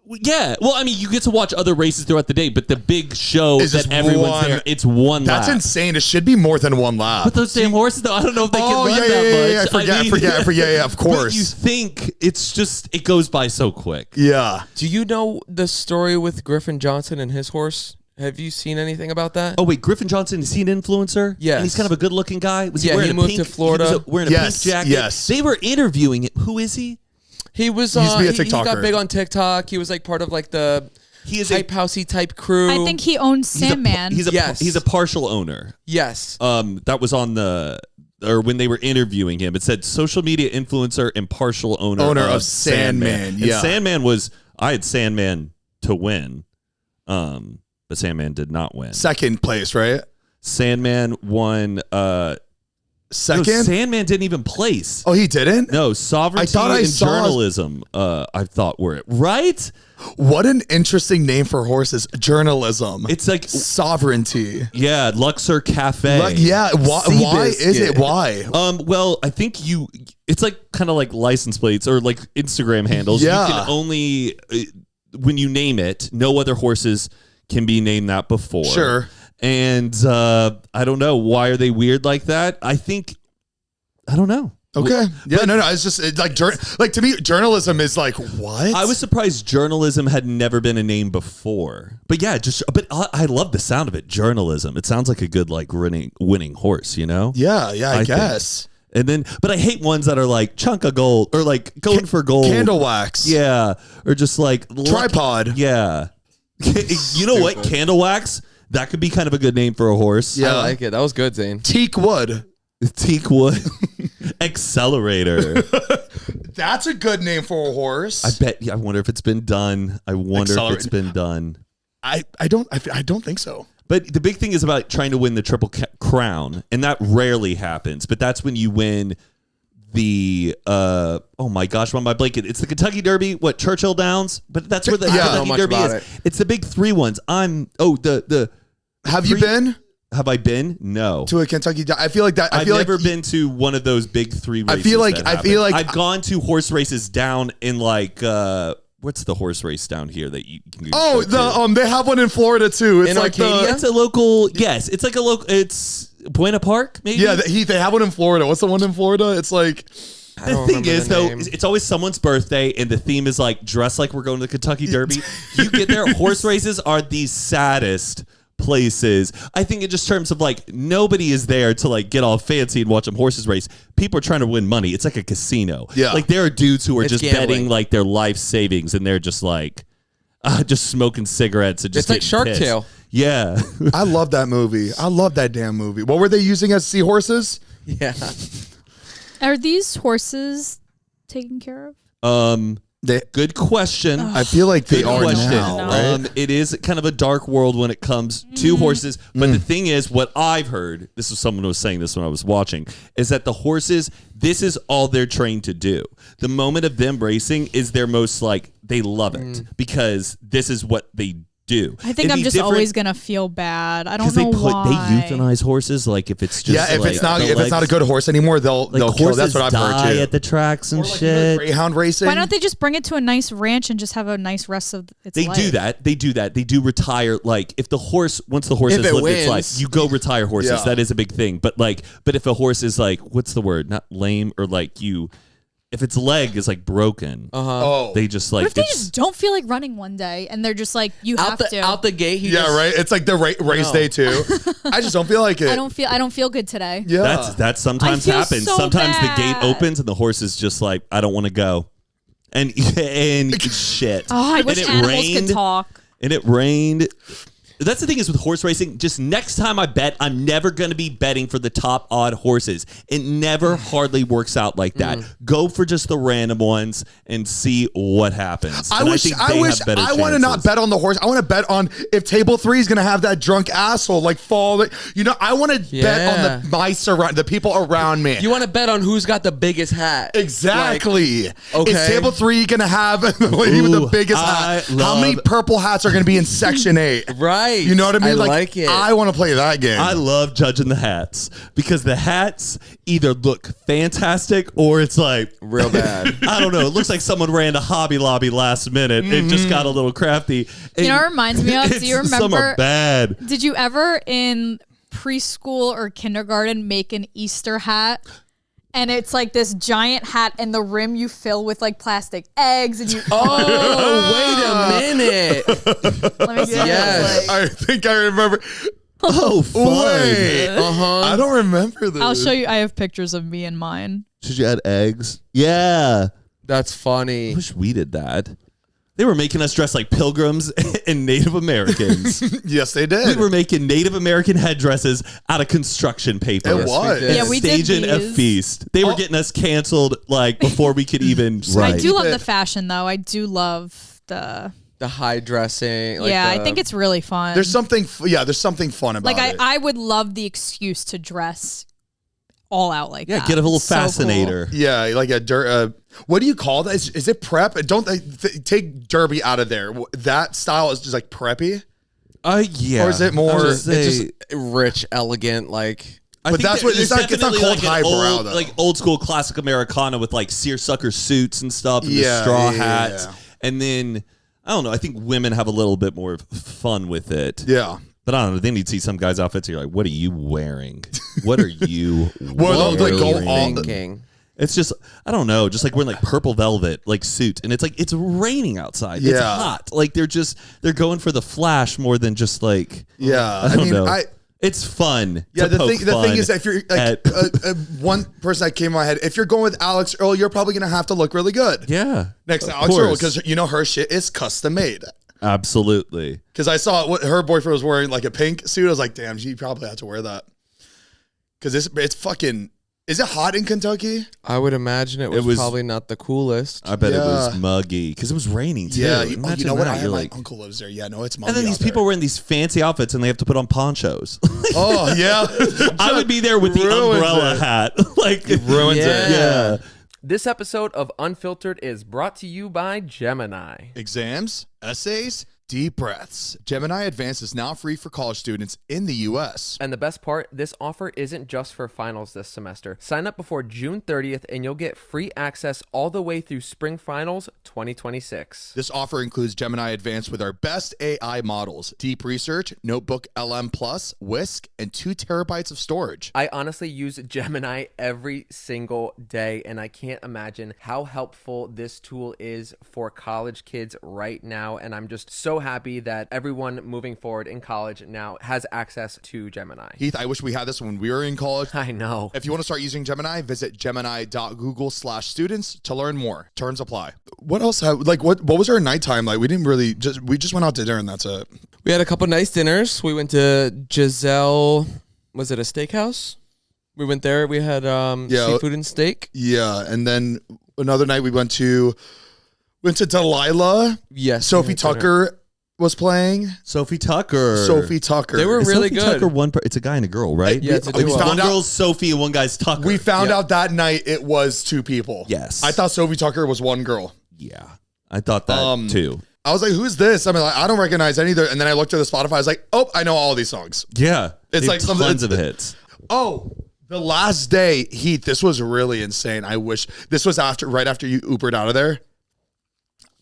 Yeah, well, I mean, you get to watch other races throughout the day, but the big show that everyone's there, it's one lap. That's insane. It should be more than one lap. But those damn horses, though, I don't know if they can run that much. I forget. Of course. But you think it's just, it goes by so quick. Yeah. Do you know the story with Griffin Johnson and his horse? Have you seen anything about that? Oh, wait, Griffin Johnson, is he an influencer? Yes. And he's kind of a good-looking guy? Was he moved to Florida. He was wearing a pink jacket. Yes. They were interviewing him. Who is he? He was he used to be a TikToker. He got big on TikTok. He was like part of like the hype housey type crew. I think he owns Sandman. He's a partial owner. Yes. That was on or when they were interviewing him, it said social media influencer and partial owner of Sandman. Yeah. And Sandman I had Sandman to win, but Sandman did not win. Second place, right? Sandman won. Second? No, Sandman didn't even place. Oh, he didn't? No, sovereignty and journalism, I thought were it. Right? What an interesting name for horses. Journalism. It's like sovereignty. Yeah, Luxor Cafe. Why is it? Why? Well, I think it's like kind of like license plates or like Instagram handles. Yeah. You can only, when you name it, no other horses can be named that before. Sure. And I don't know. Why are they weird like that? I don't know. Okay. Yeah, no. It's just like to me, journalism is like, what? I was surprised journalism had never been a name before. But yeah, but I love the sound of it. Journalism. It sounds like a good like winning horse, you know? Yeah, I guess. And then, but I hate ones that are like chunk of gold or like going for gold. Candle wax. Yeah. Or just like tripod. Yeah. You know what? Candle wax. That could be kind of a good name for a horse. Yeah, I like it. That was good, Zane. Teak wood. Accelerator. That's a good name for a horse. I wonder if it's been done. I don't think so. But the big thing is about trying to win the Triple Crown, and that rarely happens. But that's when you win the oh my gosh, on my blanket. It's the Kentucky Derby. What, Churchill Downs? But that's where the Kentucky Derby is. It's the big three ones. You been? Have I been? No. To a Kentucky Derby? I feel like that. I've never been to one of those big three races. I feel like I've gone to horse races down in like what's the horse race down here that you can they have one in Florida too. It's in like Arcadia? It's a local. Yes, it's like a local. It's Buena Park, maybe. Yeah, they have one in Florida. What's the one in Florida? It's like. The thing is, though, it's always someone's birthday, and the theme is like dress like we're going to the Kentucky Derby. You get there, horse races are the saddest places. I think in just terms of like nobody is there to like get all fancy and watch them horses race. People are trying to win money. It's like a casino. Yeah, like there are dudes who are just gambling. betting like their life savings, and they're just like just smoking cigarettes and just. It's like Shark pissed. Tale. Yeah, I love that movie. I love that damn movie. What were they using as seahorses? Yeah. Are these horses taken care of? Good question. I feel like they are now. Right? It is kind of a dark world when it comes to horses. But the thing is, what I've heard, this was someone who was saying this when I was watching, is that the horses, this is all they're trained to do. The moment of them racing is their most like, they love it because this is what they do. I think I'm just always gonna feel bad. I don't know why. They euthanize horses. Like if it's just if it's not a good horse anymore, they'll kill. That's what I've heard too. At the tracks and shit. Greyhound racing. Why don't they just bring it to a nice ranch and just have a nice rest of its life? They do that. They do retire. Like if the horse, once the horse has lived its life, you go retire horses. Yeah. That is a big thing. But if a horse is like, what's the word? Not lame or like you. If its leg is like broken, they just like. What if they just don't feel like running one day and they're just like, you have to out the gate? Right. It's like the race day too. I just don't feel like it. I don't feel good today. Yeah, that sometimes happens. So sometimes bad. the gate opens and the horse is just like, I don't want to go, and shit. Oh, I wish animals could talk. And it rained. That's the thing is with horse racing, just next time I bet, I'm never going to be betting for the top odd horses. It never hardly works out like that. Go for just the random ones and see what happens. I want to not bet on the horse. I want to bet on if table 3 is going to have that drunk asshole like fall. I want to bet on the people around me. You want to bet on who's got the biggest hat. Exactly. Okay. Is table 3 going to have the lady with the biggest hat? How many purple hats are going to be in section 8? Right. You know what I mean? I like it. I want to play that game. I love judging the hats because the hats either look fantastic or it's like real bad. I don't know. It looks like someone ran to Hobby Lobby last minute. It just got a little crafty. You know what it reminds me of? Do you remember? Some are bad. Did you ever in preschool or kindergarten make an Easter hat? And it's like this giant hat, and the rim you fill with like plastic eggs, and you. Oh, wait a minute! Let me see. Yes, I think I remember. Oh, fun. Wait. I don't remember this. I'll show you. I have pictures of me and mine. Should you add eggs? Yeah, that's funny. I wish we did that. They were making us dress like pilgrims and Native Americans. Yes, they did. We were making Native American headdresses out of construction paper. It was. Yeah, we did Staging a feast. They were getting us canceled like before we could even. I do love the fashion though. I do love the high dressing. Like I think it's really fun. There's something fun about it. Like I would love the excuse to dress all out like that. Yeah, get a little fascinator. Cool. Yeah, like a dirt. What do you call that? Is it prep? Don't take derby out of there. That style is just like preppy. Yeah. Or is it more? It's just rich, elegant, like. But that's what it's not called like highbrow though. Like old school classic Americana with like seersucker suits and stuff, and the straw hats, and then I don't know. I think women have a little bit more fun with it. Yeah. But I don't know. Then you'd see some guys' outfits. And you're like, what are you wearing? What are you wearing? It's just, I don't know, just like wearing like purple velvet, like suit. And it's like, it's raining outside. Yeah. It's hot. Like they're going for the flash more than just like, I don't know. It's fun. Yeah, the thing is, if you're like one person that came in my head, if you're going with Alex Earl, you're probably going to have to look really good. Yeah. Next to Alex Earl, because her shit is custom made. Absolutely. Because I saw what her boyfriend was wearing, like a pink suit. I was like, damn, she probably had to wear that. Because it's fucking. Is it hot in Kentucky? I would imagine it was probably not the coolest. I bet it was muggy because it was raining too. Yeah, you know what? My uncle lives there. Yeah, no, it's muggy. And then these people are wearing these fancy outfits and they have to put on ponchos. Oh yeah, I would be there with the umbrella hat. Like it ruins it. Yeah. This episode of Unfiltered is brought to you by Gemini. Exams, essays, deep breaths. Gemini Advanced is now free for college students in the U.S. And the best part, this offer isn't just for finals this semester. Sign up before June 30th and you'll get free access all the way through Spring Finals 2026. This offer includes Gemini Advanced with our best AI models, deep research, Notebook LM+, Whisk, and 2 terabytes of storage. I honestly use Gemini every single day, and I can't imagine how helpful this tool is for college kids right now, and I'm just so happy that everyone moving forward in college now has access to Gemini. Heath, I wish we had this when we were in college. I know. If you want to start using Gemini, visit gemini.google/students to learn more. Terms apply. What else? What was our nighttime like? We just went out to dinner and that's it. We had a couple nice dinners. We went to Giselle. Was it a steakhouse? We went there. We had seafood and steak. Yeah, and then another night we went to Delilah. Yes, Sophie Tucker was playing. Sophie Tucker. They were really Sophie good. Tucker it's a guy and a girl, right? Yeah, it's a duo. One girl's Sophie and one guy's Tucker. We found out that night it was 2 people. Yes. I thought Sophie Tucker was one girl. Yeah. I thought that too. I was like, who's this? I mean, like, I don't recognize any of their, and then I looked at the Spotify. I was like, oh, I know all of these songs. Yeah. It's like tons of hits. Oh, the last day, Heath, this was really insane. I wish this was right after you Ubered out of there.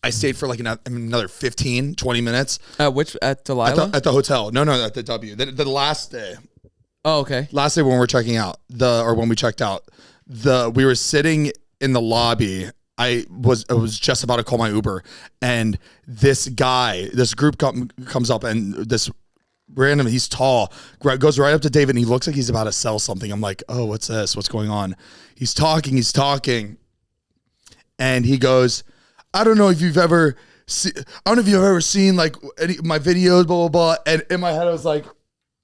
I stayed for like another 15, 20 minutes. At Delilah? At the hotel. No, at the W. The last day. Oh, okay. Last day when we were checking out, when we checked out, we were sitting in the lobby. I was just about to call my Uber, and this group comes up, and this random, he's tall, goes right up to David, and he looks like he's about to sell something. I'm like, oh, what's this? What's going on? He's talking, and he goes, I don't know if you've ever seen like my videos, blah blah blah. And in my head, I was like,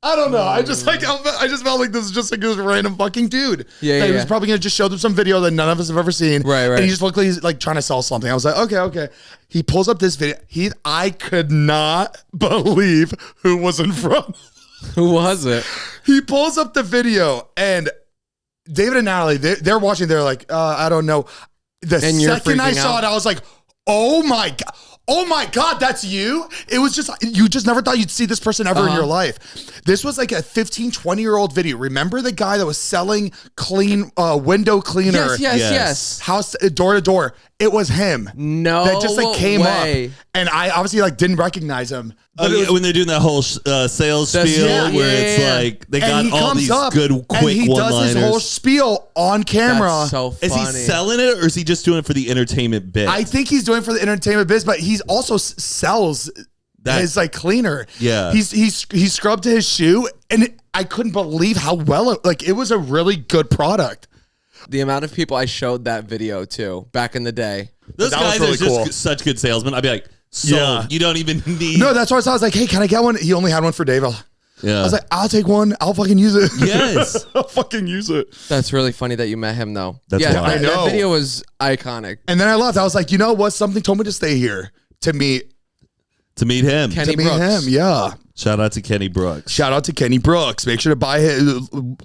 I don't know. I just felt like this was just like this random fucking dude. Yeah. He was probably gonna just show them some video that none of us have ever seen. Right. And he just looked like he's like trying to sell something. I was like, okay. He pulls up this video. I could not believe who was in front. Who was it? He pulls up the video, and David and Natalie, they're watching. They're like, I don't know. The second I saw it, I was like, oh my God, that's you? It was just, you just never thought you'd see this person ever in your life. This was like a 15, 20-year-old video. Remember the guy that was selling window cleaner? Yes. House door to door. It was him. No that just like came way. up, and I obviously like didn't recognize him. When they're doing that whole sales spiel where it's like they got all these good quick one-liners. And he does his whole spiel on camera. That's so funny. Is he selling it, or is he just doing it for the entertainment bit? I think he's doing it for the entertainment biz, but he also sells his like cleaner. Yeah, he scrubbed his shoe, and I couldn't believe how well it was a really good product. The amount of people I showed that video to back in the day. Those guys are just such good salesmen. I'd be like, sold. Yeah. You don't even need. No, that's why I was like, hey, can I get one? He only had one for Dave. I was like, I'll take one. I'll fucking use it. Yes. I'll fucking use it. That's really funny that you met him, though. That's why. I know. That video was iconic. And then I left. I was like, you know what? Something told me to stay here to meet him. Kenny Brooks. Yeah. Shout out to Kenny Brooks. Make sure to buy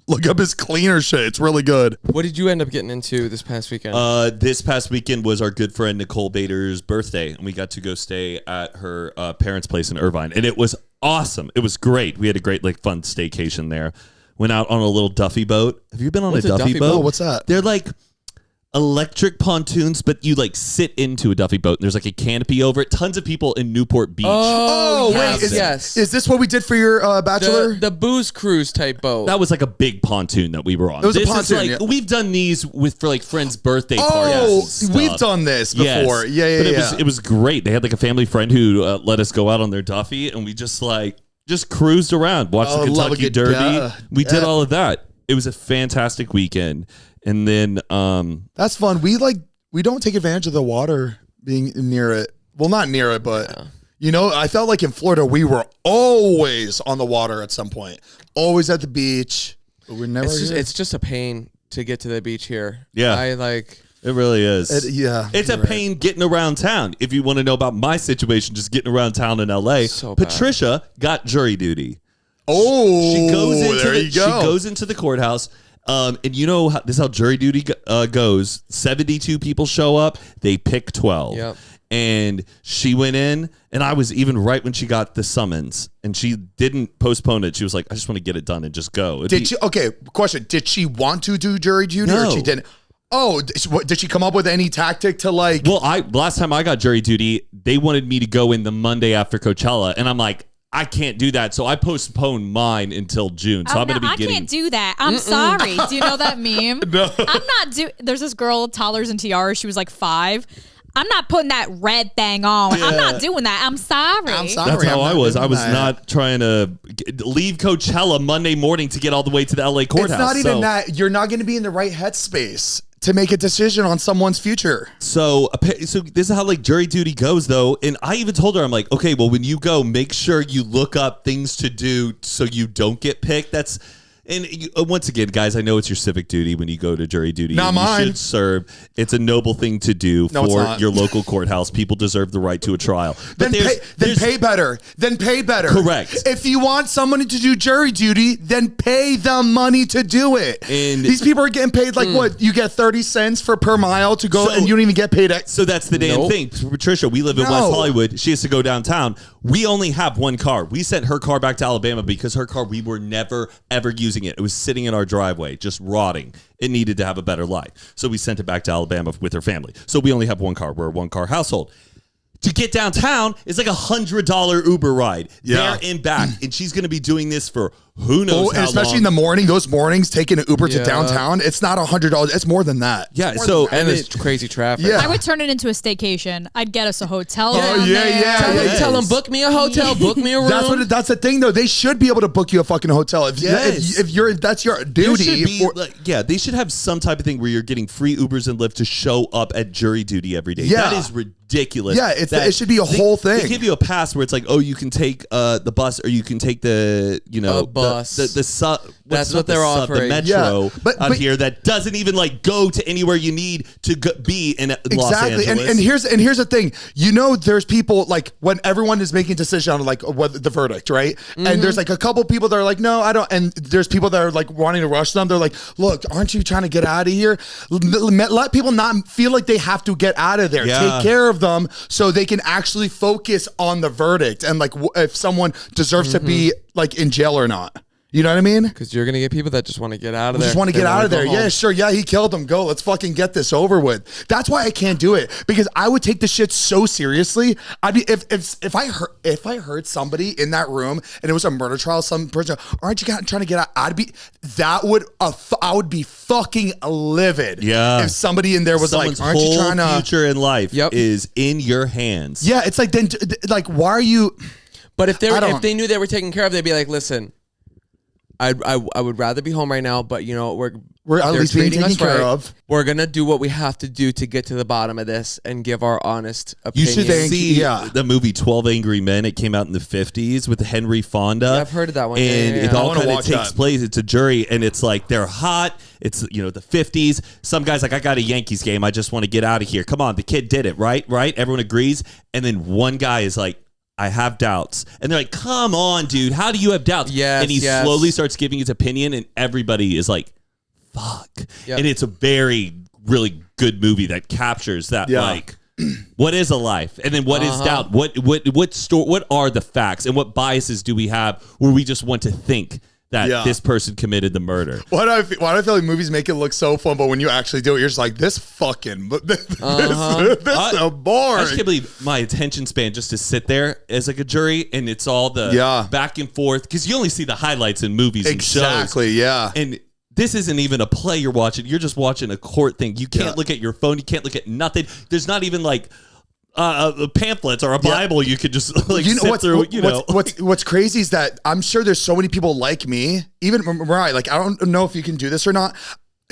look up his cleaner shit. It's really good. What did you end up getting into this past weekend? This past weekend was our good friend Nicole Bader's birthday, and we got to go stay at her parents' place in Irvine, and it was awesome. It was great. We had a great fun staycation there. Went out on a little Duffy boat. Have you been on a Duffy boat? Oh, what's that? They're like electric pontoons, but you sit into a Duffy boat, and there's a canopy over it. Tons of people in Newport Beach. Oh wait, is this what we did for your bachelor? The booze cruise type boat. That was a big pontoon that we were on. It was a pontoon. We've done these for friends' birthday parties. Oh, we've done this before. Yes. But it was great. They had a family friend who let us go out on their Duffy, and we just cruised around, watched the Kentucky Derby. We did all of that. It was a fantastic weekend. And then that's fun. We don't take advantage of the water being near it. Well, not near it, but I felt like in Florida we were always on the water at some point, always at the beach. But we're never. It's just a pain to get to the beach here. Yeah, it really is. It's a pain getting around town. If you want to know about my situation, just getting around town in LA. So Patricia got jury duty. Oh, she goes into the courthouse. And this is how jury duty goes. 72 people show up. They pick 12. Yep. And she went in, and I was even right when she got the summons, and she didn't postpone it. She was like, I just want to get it done and just go. Question. Did she want to do jury duty No. or she didn't? Oh, did she come up with any tactic to Well, last time I got jury duty, they wanted me to go in the Monday after Coachella, and I'm like, I can't do that, so I postponed mine until June. So I'm going to be I can't do that. I'm sorry. Do you know that meme? No. I'm not There's this girl, Toddlers and Tiaras. She was 5. I'm not putting that red thing on. Yeah. I'm not doing that. I'm sorry. That's how I was. I was not trying to leave Coachella Monday morning to get all the way to the LA courthouse. It's not even that. You're not going to be in the right headspace to make a decision on someone's future. So this is how jury duty goes, though. And I even told her, I'm like, okay, well, when you go, make sure you look up things to do so you don't get picked. And once again, guys, I know it's your civic duty when you go to jury duty. Not mine. You should serve. It's a noble thing to do for your local courthouse. People deserve the right to a trial. Then pay better. Then pay better. Correct. If you want someone to do jury duty, then pay them money to do it. And these people are getting paid like what? You get 30 cents per mile to go, and you don't even get paid. So that's the damn thing. Patricia, we live in West Hollywood. She has to go downtown. We only have one car. We sent her car back to Alabama because her car, we were never, ever using it. It was sitting in our driveway, just rotting. It needed to have a better life. So we sent it back to Alabama with her family. So we only have one car. We're a one-car household. To get downtown is like $100 Uber ride there and back. And she's going to be doing this for who knows how especially long. In the morning, those mornings, taking an Uber to downtown, it's not $100. It's more than that. Yeah. And it's crazy traffic. Yeah. I would turn it into a staycation. I'd get us a hotel. Tell them, book me a hotel, book me a room. That's the thing, though. They should be able to book you a fucking hotel. If that's your duty. They should have some type of thing where you're getting free Ubers and Lyft to show up at jury duty every day. Yeah. That is ridiculous. Yeah, it should be a whole thing. They give you a pass where it's like, oh, you can take the bus or you can take the, bus. That's what they're offering. The metro out here that doesn't even like go to anywhere you need to be in Los Angeles. And here's the thing. There's people like when everyone is making a decision on like what the verdict, right? Mm-hmm. And there's like a couple people that are like, no, I don't. And there's people that are like wanting to rush them. They're like, look, aren't you trying to get out of here? Let people not feel like they have to get out of there. Yeah. Take care of them so they can actually focus on the verdict and like if someone deserves to be like in jail or not. You know what I mean? Because you're going to get people that just want to get out of there. Just want to get out of there. Yeah, sure. Yeah, he killed him. Go. Let's fucking get this over with. That's why I can't do it. Because I would take this shit so seriously. I'd be if I heard somebody in that room and it was a murder trial, some person, aren't you trying to get out? I would be fucking livid. Yeah. If somebody in there was someone's like, aren't you trying to future in life is in your hands. Yeah, it's like then like why are you But if they knew they were taken care of, they'd be like, listen, I would rather be home right now, but we're at least being taken care of. We're gonna do what we have to do to get to the bottom of this and give our honest opinion. You should see the movie 12 Angry Men. It came out in the 50s with Henry Fonda. Yeah, I've heard of that one. And it all kind of takes place. It's a jury, and it's like they're hot. It's the 50s. Some guy's like, I got a Yankees game. I just want to get out of here. Come on, the kid did it, right? Everyone agrees, and then one guy is like, I have doubts. And they're like, come on, dude. How do you have doubts? Yes, and he slowly starts giving his opinion, and everybody is like, fuck. Yep. And it's a really good movie that captures that, like, what is a life? And then what is doubt? What are the facts? And what biases do we have where we just want to think that this person committed the murder? Why do I feel like movies make it look so fun, but when you actually do it, you're just like, this fucking, this is so boring. I just can't believe my attention span just to sit there as like a jury, and it's all the back and forth, because you only see the highlights in movies and shows. Exactly, yeah. And this isn't even a play you're watching. You're just watching a court thing. You can't look at your phone. You can't look at nothing. There's not even like pamphlets or a Bible you could just like sit through. What's crazy is that I'm sure there's so many people like me, even Mariah. Like, I don't know if you can do this or not.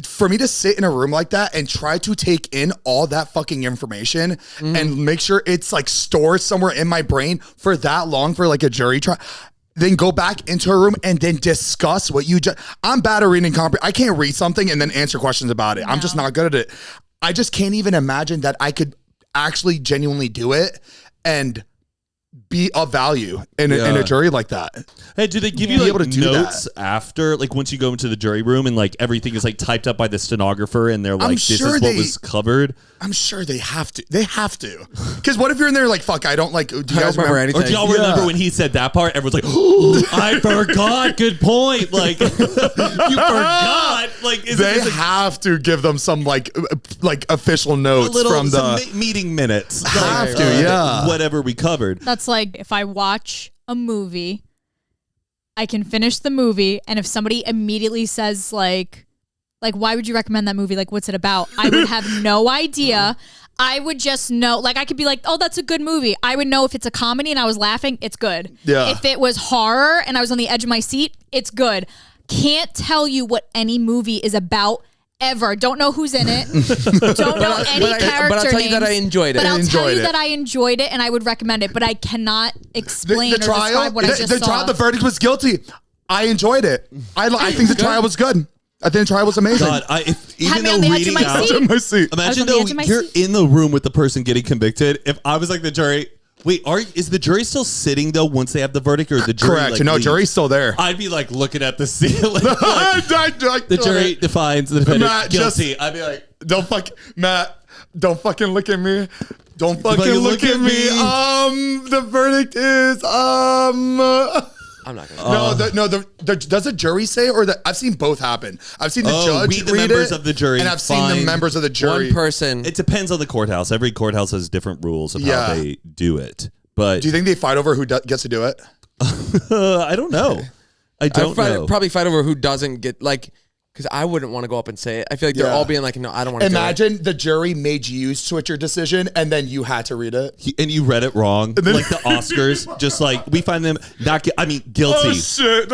For me to sit in a room like that and try to take in all that fucking information and make sure it's like stored somewhere in my brain for that long for like a jury trial. Then go back into a room and then discuss what you just. I'm bad at reading I can't read something and then answer questions about it. No. I'm just not good at it. I just can't even imagine that I could actually genuinely do it and be of value in a jury like that. Hey, do they give you like notes after, like once you go into the jury room and like everything is like typed up by the stenographer and they're like, this is what was covered? I'm sure they have to. They have to. Because what if you're in there like, fuck, I don't like, do you guys remember anything? Or do y'all remember when he said that part? Everyone's like, oh, I forgot. Good point. Like, you forgot. Like, they have to give them some like official notes from the meeting minutes. Have to, whatever we covered. That's like if I watch a movie, I can finish the movie, and if somebody immediately says like why would you recommend that movie? Like, what's it about? I would have no idea. I would just know, like, I could be like, oh, that's a good movie. I would know if it's a comedy and I was laughing, it's good. Yeah. If it was horror and I was on the edge of my seat, it's good. Can't tell you what any movie is about ever. Don't know who's in it. Don't know any character names. But I'll tell you that I enjoyed it. But I'll tell you that I enjoyed it and I would recommend it, but I cannot explain or describe what I just saw. The verdict was guilty. I enjoyed it. I think the trial was good. I think the trial was amazing. God, even though reading out, imagine though you're in the room with the person getting convicted. If I was like the jury, wait, is the jury still sitting though once they have the verdict, or the jury? Correct. Like, no, leaves? Jury's still there. I'd be like looking at the ceiling. Like, the jury defines the defendant Matt, guilty. I'd be like, don't fucking look at me. Don't fucking look at me. The verdict is I'm not gonna. Does the jury say, or I've seen both happen. I've seen the judge the members of the jury, and I've seen the members of the jury. One person. It depends on the courthouse. Every courthouse has different rules of how they do it. But do you think they fight over who gets to do it? I don't know. I don't know. Probably fight over who doesn't get because I wouldn't want to go up and say it. I feel like they're all being like, no, I don't want to. Imagine the jury made you switch your decision, and then you had to read it, and you read it wrong, like the Oscars. Just like we find them guilty. Oh shit!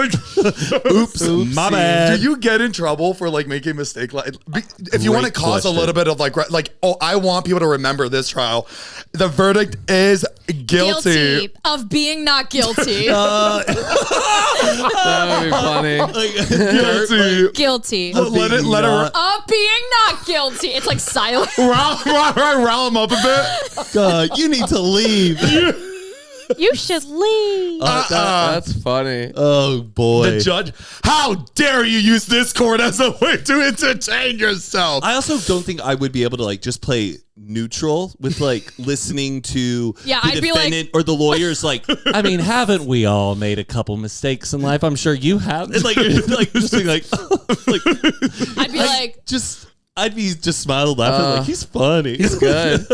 Oops, my bad. Do you get in trouble for making a mistake? If you want to cause a little bit of I want people to remember this trial. The verdict is guilty of being not guilty. That would be funny. Guilty. Let it of being not guilty. It's like silent. Rile him up a bit. God, you need to leave. You should leave. That's funny. Oh boy. The judge, how dare you use this court as a way to entertain yourself? I also don't think I would be able to just play neutral with listening to the I'd defendant or the lawyers. I mean, haven't we all made a couple mistakes in life? I'm sure you have. And just being I'd be I'd be just smiling, laughing he's funny. He's good.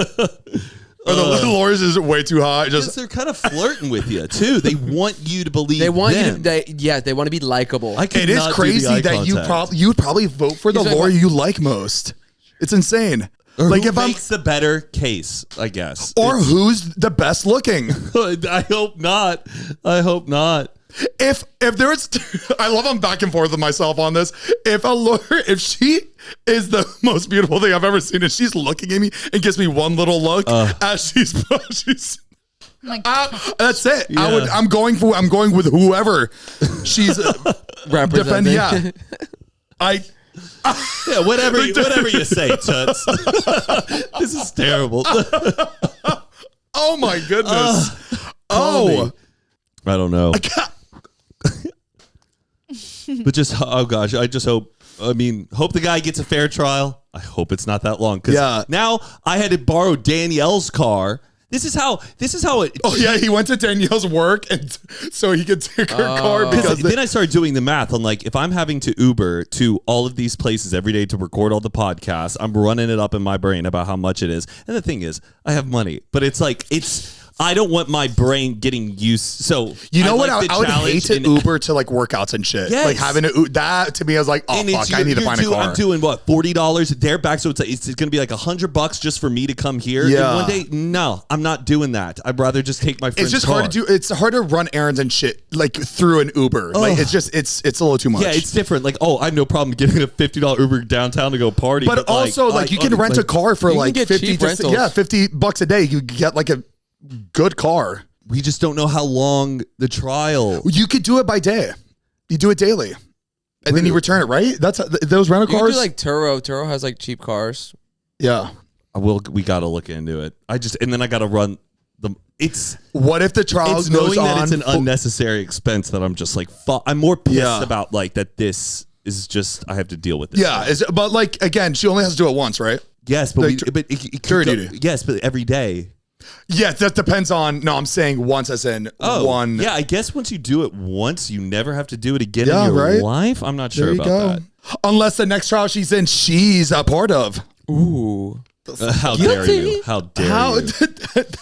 Or the lawyers is way too high. Just they're kind of flirting with you too. They want you to believe. They want them. they want to be likable. It is crazy that you'd probably vote for the lawyer you like most. It's insane. Or who makes the better case, I guess. Or who's the best looking. I hope not. If there's, I love I'm back and forth with myself on this. If she is the most beautiful thing I've ever seen, and she's looking at me and gives me one little look as she's that's it. Yeah. I'm going with whoever she's representing. Yeah. Whatever you say, Toots. This is terrible. Oh my goodness. I don't know. But I just hope the guy gets a fair trial. I hope it's not that long. Because now I had to borrow Danielle's car. This is how it. Oh yeah, he went to Danielle's work, and so he could take her car. Because then I started doing the math on if I'm having to Uber to all of these places every day to record all the podcasts, I'm running it up in my brain about how much it is. And the thing is, I have money, but it's I don't want my brain getting used. So you know what? I would hate to Uber to workouts and shit. Yes. Having that to me, I was like, oh fuck, I need to find a car. I'm doing what, $40 there back, so it's going to be $100 just for me to come here. Yeah. And one day, no, I'm not doing that. I'd rather just take my friend's car. Hard to do. It's hard to run errands and shit through an Uber. It's a little too much. Yeah, it's different. I have no problem getting a $50 Uber downtown to go party. But also you can rent a car for $50 a day. You get a good car. We just don't know how long the trial. You could do it by day. You do it daily, and then you return it. Right? That's those rental cars. You do Turo. Turo has cheap cars. Yeah. We got to look into it. And then I got to run the. What if the trial goes knowing on? That it's an unnecessary expense that I'm just fuck. I'm more pissed about that. This is just I have to deal with this. Yeah, but again, she only has to do it once, right? Yes, but it jury duty. Yes, but every day. Yeah, that depends on. No, I'm saying once, as in one. Yeah, I guess once you do it once, you never have to do it again in your life. I'm not sure about that. Unless the next trial she's in, she's a part of. Ooh. How dare you? How dare you?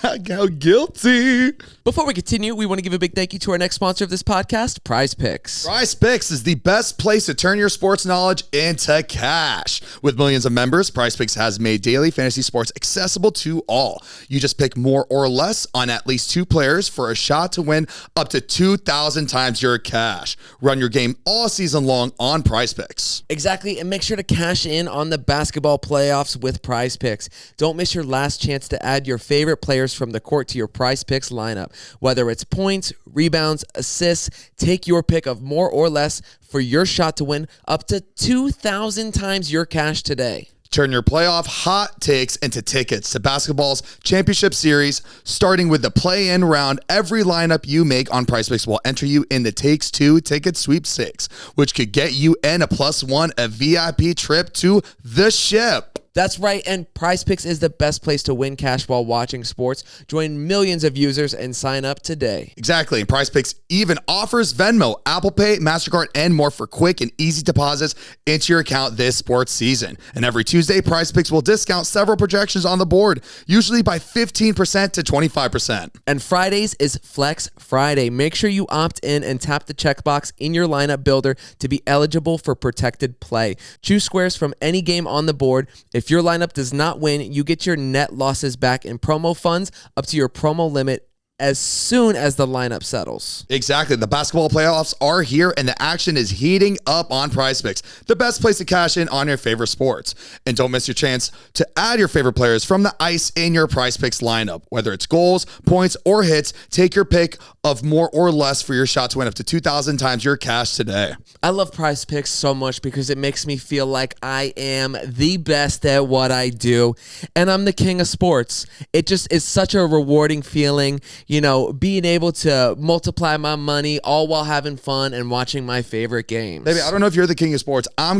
How guilty. Before we continue, we want to give a big thank you to our next sponsor of this podcast, PrizePicks. PrizePicks is the best place to turn your sports knowledge into cash. With millions of members, PrizePicks has made daily fantasy sports accessible to all. You just pick more or less on at least 2 players for a shot to win up to 2,000 times your cash. Run your game all season long on PrizePicks. Exactly, and make sure to cash in on the basketball playoffs with PrizePicks. PrizePicks. Don't miss your last chance to add your favorite players from the court to your PrizePicks lineup. Whether it's points, rebounds, assists, take your pick of more or less for your shot to win up to 2,000 times your cash today. Turn your playoff hot takes into tickets to basketball's championship series, starting with the play-in round. Every lineup you make on PrizePicks will enter you in the Takes Two ticket sweepstakes, which could get you and a +1 a VIP trip to the ship. That's right, and PrizePicks is the best place to win cash while watching sports. Join millions of users and sign up today. Exactly, and PrizePicks even offers Venmo, Apple Pay, MasterCard, and more for quick and easy deposits into your account this sports season. And every Tuesday, PrizePicks will discount several projections on the board, usually by 15% to 25%. And Fridays is Flex Friday. Make sure you opt in and tap the checkbox in your lineup builder to be eligible for protected play. Choose squares from any game on the board. If your lineup does not win, you get your net losses back in promo funds up to your promo limit as soon as the lineup settles. Exactly. The basketball playoffs are here and the action is heating up on PrizePicks, the best place to cash in on your favorite sports. And don't miss your chance to add your favorite players from the ice in your PrizePicks lineup. Whether it's goals, points, or hits, take your pick of more or less for your shot to win up to 2,000 times your cash today. I love PrizePicks so much because it makes me feel like I am the best at what I do and I'm the king of sports. It just is such a rewarding feeling, you know, being able to multiply my money all while having fun and watching my favorite games. Baby, I don't know if you're the king of sports. I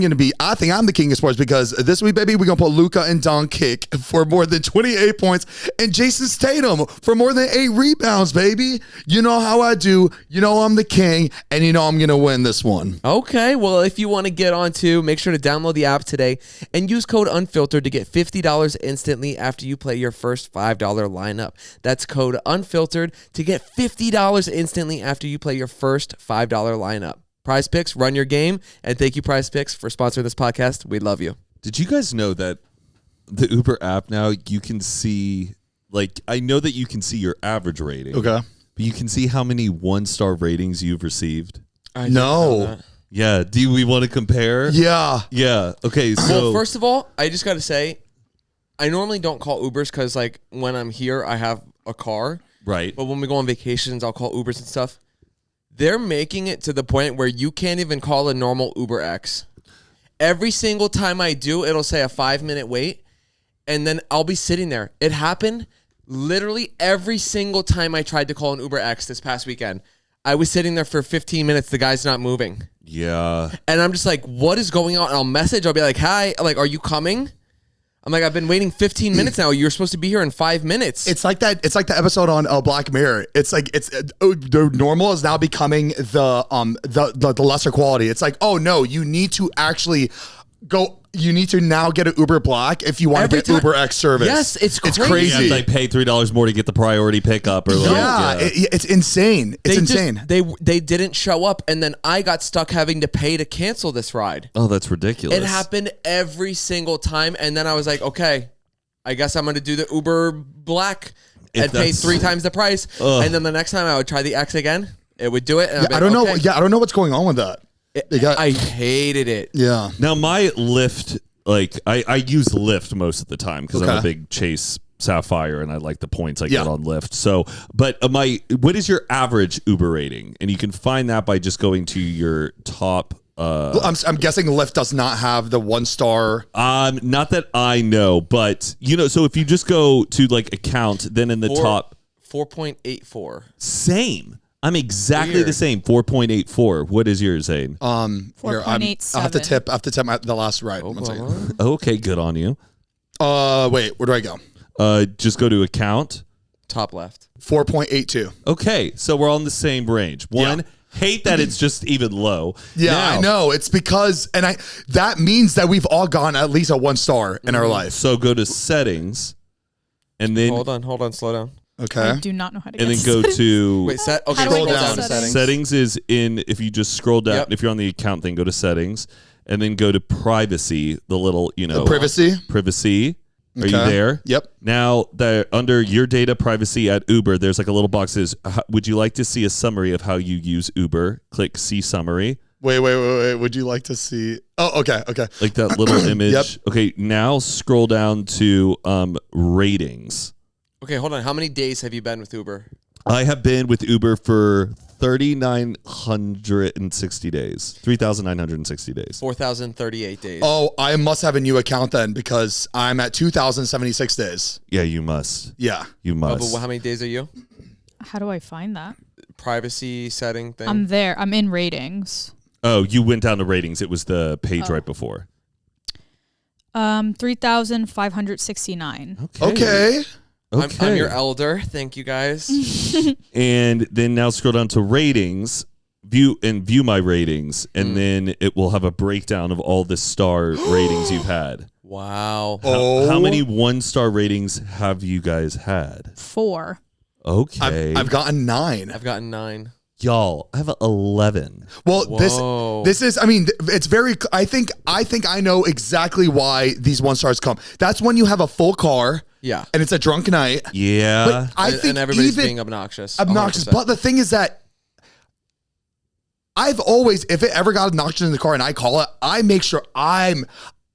think I'm the king of sports because this week, baby, we're going to put Luka and Doncic for more than 28 points and Jason Tatum for more than 8 rebounds, baby. You know how I do. You know I'm the king, and you know I'm going to win this one. Okay, well, if you want to get on to, make sure to download the app today and use code UNFILTERED to get $50 instantly after you play your first $5 lineup. That's code UNFILTERED to get $50 instantly after you play your first $5 lineup. PrizePicks, run your game, and thank you, PrizePicks, for sponsoring this podcast. We love you. Did you guys know that the Uber app now, you can see, like, I know that you can see your average rating. Okay. But you can see how many 1-star ratings you've received. No. Yeah. Do we want to compare? Yeah. Yeah. Okay. So Well, first of all, I just got to say, I normally don't call Ubers because, like, when I'm here, I have a car. right. But when we go on vacations, I'll call Ubers and stuff. They're making it to the point where you can't even call a normal Uber X. Every single time I do, it'll say a 5-minute wait, and then I'll be sitting there. It happened literally every single time I tried to call an Uber X this past weekend. I was sitting there for 15 minutes. The guy's not moving. Yeah. And I'm just like, what is going on? I'll message. I'll be like, hi. Like, are you coming? I'm like, I've been waiting 15 minutes now. You're supposed to be here in 5 minutes. It's like that. It's like the episode on Black Mirror. It's like the normal is now becoming the lesser quality. It's like, oh no, you need to actually go. You need to now get an Uber Black if you want to get Uber X service. Yes, it's crazy. You have to pay $3 more to get the priority pickup. Or It's insane. It's insane. They didn't show up, and then I got stuck having to pay to cancel this ride. Oh, that's ridiculous. It happened every single time, and then I was like, okay, I guess I'm going to do the Uber Black and pay 3 times the price. And then the next time I would try the X again, it would do it. And I don't know. Yeah, I don't know what's going on with that. I hated it. Yeah. Now my Lyft, like I use Lyft most of the time because I'm a big Chase Sapphire and I like the points I get on Lyft. So, but what is your average Uber rating? And you can find that by just going to your top. I'm guessing Lyft does not have the 1-star. Not that I know, but you know, so if you just go to like account, then in the top 4.84. Same. I'm exactly the same. 4.84. What is yours, Zane? 4.87. I have to tip the last ride. One second. Okay, good on you. Wait, where do I go? Just go to account. Top left. 4.82. Okay, so we're all in the same range. Hate that it's just even low. Yeah, now, I know. It's because, that means that we've all gone at least a 1-star in our life. So go to settings, and then hold on, slow down. Okay. I do not know how to get and then go to wait. Okay, scroll down to settings. Settings is in. If you just scroll down, if you're on the account thing, go to settings, and then go to privacy. The little, privacy. Privacy. Are you there? Yep. Now, under your data privacy at Uber, there's like a little box that says, would you like to see a summary of how you use Uber? Click see summary. Wait. Would you like to see? Oh, okay. Like that little image. Yep. Okay, now scroll down to ratings. Okay, hold on. How many days have you been with Uber? I have been with Uber for 3,960 days. 3,960 days. 4,038 days. Oh, I must have a new account then because I'm at 2,076 days. Yeah, you must. Yeah. You must. But how many days are you? How do I find that? Privacy setting thing. I'm there. I'm in ratings. Oh, you went down to ratings. It was the page right before. 3,569. Okay. I'm your elder. Thank you, guys. And then now scroll down to ratings, view my ratings, and then it will have a breakdown of all the star ratings you've had. Wow. How many 1-star ratings have you guys had? 4. Okay. I've gotten 9. I've gotten 9. Y'all, I have 11. Well, this is, I mean, it's very, I think I know exactly why these 1-stars come. That's when you have a full car. Yeah. And it's a drunk night. Yeah. But I think and everybody's even being obnoxious. 100%. But the thing is that I've always, if it ever got obnoxious in the car and I call it, I make sure I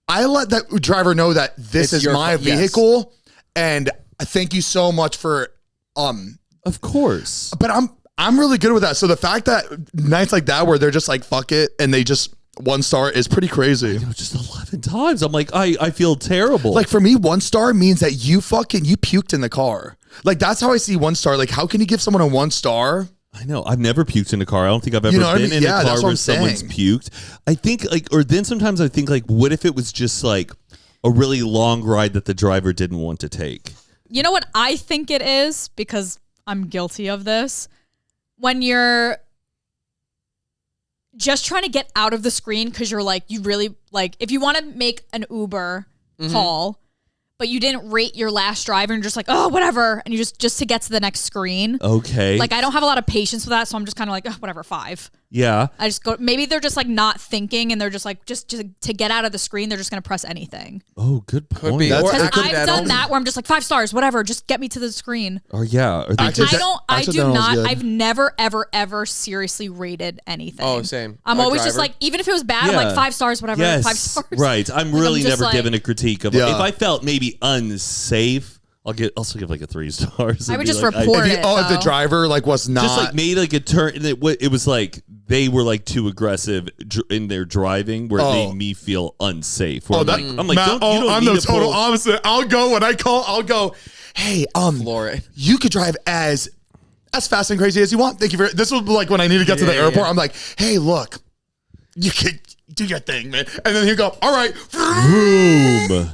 let that driver know that this is my vehicle. Yes. And thank you so much for, of course. But I'm really good with that. So the fact that nights like that where they're just like, fuck it, and they just 1-star is pretty crazy. Just 11 times. I'm like, I feel terrible. Like for me, 1-star means that you puked in the car. Like that's how I see 1-star. Like how can you give someone a 1-star? I know. I've never puked in a car. I don't think I've ever been in a car where someone's puked. I think then sometimes I think what if it was just like a really long ride that the driver didn't want to take? You know what I think it is, because I'm guilty of this. When you're just trying to get out of the screen because you're like, you really like, if you want to make an Uber call, but you didn't rate your last driver and you're just like, oh, whatever. And you just to get to the next screen. Okay. Like, I don't have a lot of patience with that. So I'm just kind of like, oh, whatever, 5. Yeah. I just go, maybe they're just like not thinking and they're just like, just to get out of the screen, they're just going to press anything. Oh, good point. Could be. Because I've done that where I'm just like 5 stars, whatever, just get me to the screen. Or yeah. Or I do not, good. I've never, ever seriously rated anything. Oh, same. I'm always just like, even if it was bad, I'm like 5 stars, whatever, 5 stars. Right. I'm really never like, given a critique of if I felt maybe unsafe. I'll also give like a 3 stars. I would just report it. If the driver like was not just like made like a turn, and it was like they were like too aggressive in their driving, where it made me feel unsafe. I'm like, Matt, I'm the total opposite. I'll go when I call. I'll go, hey, you could drive as fast and crazy as you want. Thank you this was like when I need to get to the airport. I'm like, hey, look, you can do your thing, man. And then he'll go, all right, boom.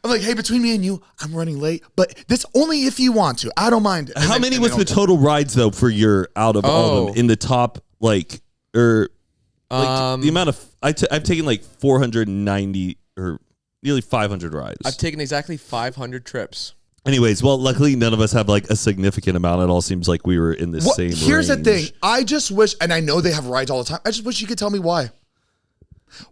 I'm like, hey, between me and you, I'm running late, but this only if you want to. I don't mind. How many was the total rides though for your out of all of them in the top the amount of I've taken like 490 or nearly 500 rides. I've taken exactly 500 trips. Anyways, well, luckily none of us have like a significant amount. It all seems like we were in the same Here's range. the thing. I just wish, and I know they have rides all the time. I just wish you could tell me why.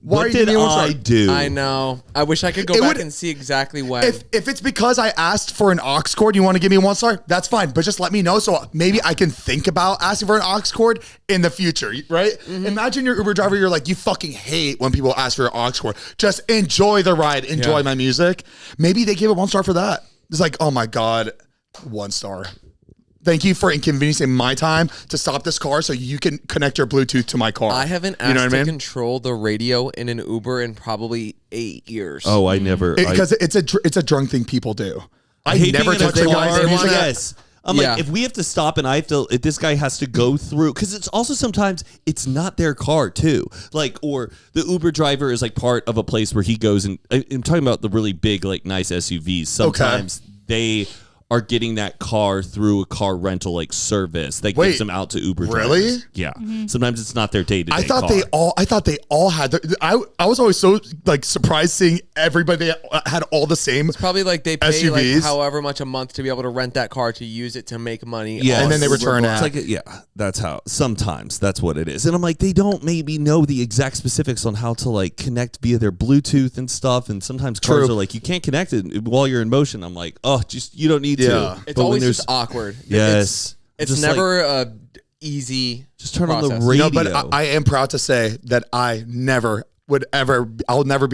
What did I do? I know. I wish I could go back and see exactly when. If it's because I asked for an aux cord, you want to give me a 1-star? That's fine, but just let me know so maybe I can think about asking for an aux cord in the future, right? Mm-hmm. Imagine your Uber driver, you're like, you fucking hate when people ask for an aux cord. Just enjoy the ride, enjoy my music. Maybe they give it 1-star for that. It's like, oh my God, 1-star. Thank you for inconveniencing my time to stop this car so you can connect your Bluetooth to my car. I haven't asked to control the radio in an Uber in probably 8 years. Oh, I never. Because it's a drunk thing people do. I hate never touch the guy's music. Yes. I'm like, if we have to stop and if this guy has to go through, because it's also sometimes it's not their car too. Like, or the Uber driver is like part of a place where he goes and I'm talking about the really big, like nice SUVs. Sometimes they are getting that car through a car rental like service that gives them out to Uber drivers. Really? Yeah. Mm-hmm. Sometimes it's not their day-to-day I thought they all had I was always so like surprised seeing everybody had all the same. It's probably like they pay SUVs. like however much a month to be able to rent that car to use it to make money. Yeah. And then they return it. It's like, that's how sometimes that's what it is. And I'm like, they don't maybe know the exact specifics on how to like connect via their Bluetooth and stuff. And sometimes cars are like, you can't connect it while you're in motion. I'm like, oh, just you don't need to. It's always just awkward. Yes. It's never easy. Just turn process. on the radio. No, but I am proud to say that I'll never be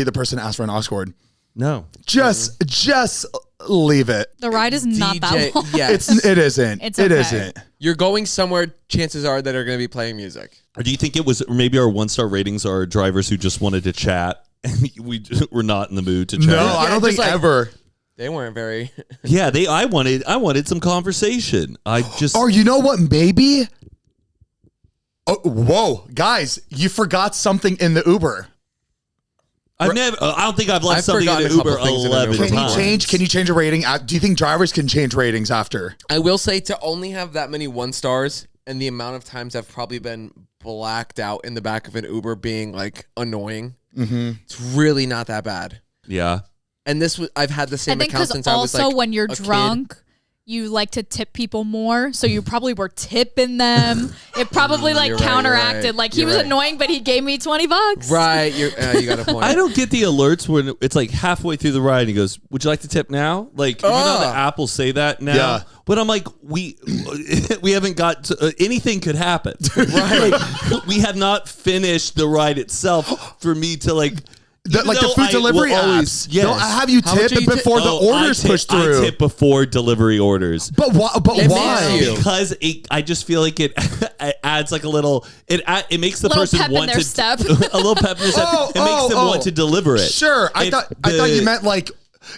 the person to ask for an aux cord. No. Just leave it. The ride is not that long. Yes. It isn't. It's It okay. isn't. You're going somewhere, chances are that are going to be playing music. Or do you think it was maybe our 1-star ratings are drivers who just wanted to chat and we're not in the mood to chat? No, I don't think ever. They weren't very. Yeah, I wanted some conversation. Or you know what? Maybe. Oh, whoa, guys, you forgot something in the Uber. I don't think I've left something in forgotten an a couple Uber things in an 11 Uber. times. Can you change a rating? Do you think drivers can change ratings after? I will say to only have that many 1-stars and the amount of times I've probably been blacked out in the back of an Uber being like annoying. Mm-hmm. It's really not that bad. Yeah. And I've had the same I think account because since I was like also when you're a drunk, kid. you like to tip people more, so you probably were tipping them. It probably like You're right, counteracted. you're right. Like he You're was right. annoying, but he gave me $20. Right, you got a point. I don't get the alerts when it's like halfway through the ride and he goes, "Would you like to tip now?" Like, you know the app will say that now. Yeah. But I'm like, we haven't got to, anything could happen. Right. Like, we have not finished the ride itself for me to like. The food delivery apps. Yes. No, I have you tip before the orders push through. I tip before delivery orders. But why? Because I just feel like it adds like a little. It makes the person pep want in their to step. a little pep in their step. It makes them want to deliver it. Sure, I thought you meant like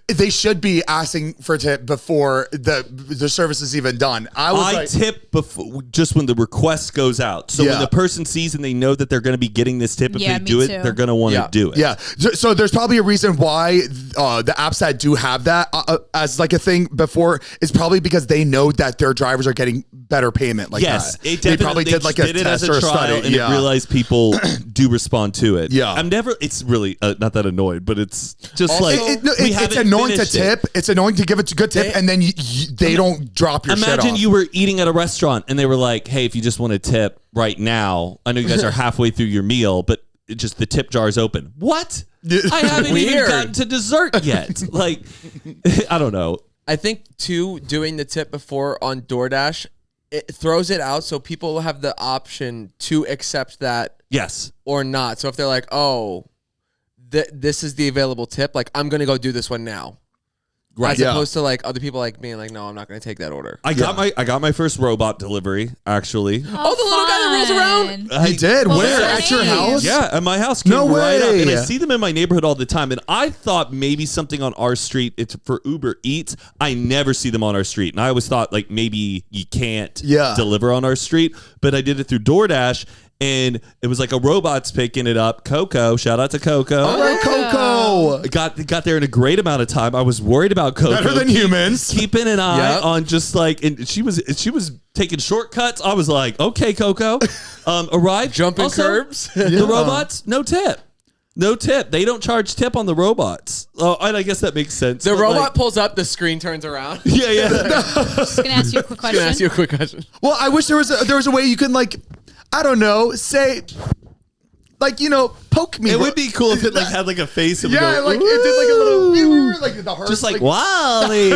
they should be asking for a tip before the service is even done. I tip before, just when the request goes out. So when the person sees and they know that they're going to be getting this tip, if they do it, they're going to want to do it. Yeah. So there's probably a reason why the apps that do have that as like a thing before is probably because they know that their drivers are getting better payment. Like that. They probably did like a test or a trial study, and it realized people do respond to it. Yeah. It's really not that annoyed, but it's just Also, like it's annoying to tip. It's annoying to give it a good tip, and then they don't drop your shit off. Imagine you were eating at a restaurant and they were like, "Hey, if you just want to tip right now, I know you guys are halfway through your meal, but just the tip jar is open." What? I haven't even gotten to dessert yet. Like, I don't know. I think too, doing the tip before on DoorDash, it throws it out so people will have the option to accept that, yes, or not. So if they're like, "Oh, this is the available tip," like I'm gonna go do this one now. Right. As opposed to like other people like being like, "No, I'm not going to take that order." I got my first robot delivery actually. Oh, the little guy that rolls around. You did? Where? At your house? Yeah, at my house. Came No right way. up, and I see them in my neighborhood all the time. And I thought maybe something on our street. It's for Uber Eats. I never see them on our street, and I always thought like maybe you can't deliver on our street. But I did it through DoorDash. And it was like a robot's picking it up. Coco, shout out to Coco. All right, Coco. Got there in a great amount of time. I was worried about Coco. Better than humans. Keeping an eye on just like, and she was taking shortcuts. I was like, okay, Coco. Arrived. Jumping also, curbs. The robots, no tip. No tip. They don't charge tip on the robots. Oh, and I guess that makes sense. The robot pulls up, the screen turns around. Yeah. Just gonna ask you a quick question. Well, I wish there was a way you can like, I don't know, say, like, you know, poke me. It would be cool if it like had like a face. And yeah, go, like it did like a little, like the heart, just like Wally,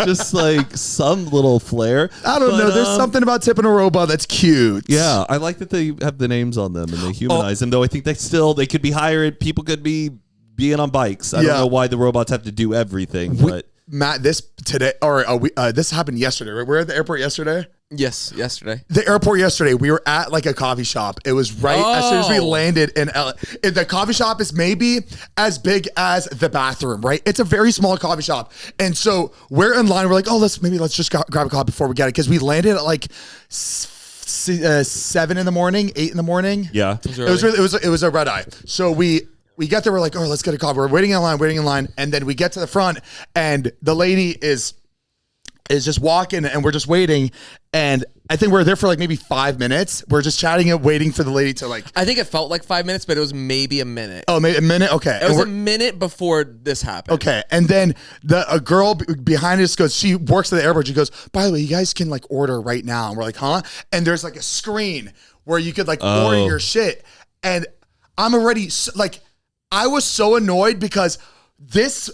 just like some little flair. I don't know. There's something about tipping a robot that's cute. Yeah, I like that they have the names on them and they humanize them. Though I think they could be hired. People could be being on bikes. I don't know why the robots have to do everything. But Matt, this happened yesterday. Right? We were at the airport yesterday. Yes, yesterday. The airport yesterday, we were at like a coffee shop. It was right as soon as we landed in LA. The coffee shop is maybe as big as the bathroom, right? It's a very small coffee shop. And so we're in line. We're like, let's just grab a coffee before we get it. Because we landed at like 7 in the morning, 8 in the morning. Yeah. It was a red eye. So we get there. We're like, let's get a coffee. We're waiting in line. And then we get to the front and the lady is just walking and we're just waiting. And I think we're there for like maybe 5 minutes. We're just chatting and waiting for the lady to like. I think it felt like 5 minutes, but it was maybe a minute. Oh, maybe a minute? Okay. It was a minute before this happened. Okay. And then a girl behind us goes, she works at the airport. She goes, by the way, you guys can like order right now. And we're like, huh? And there's like a screen where you could like order your shit. And I'm already like, I was so annoyed because this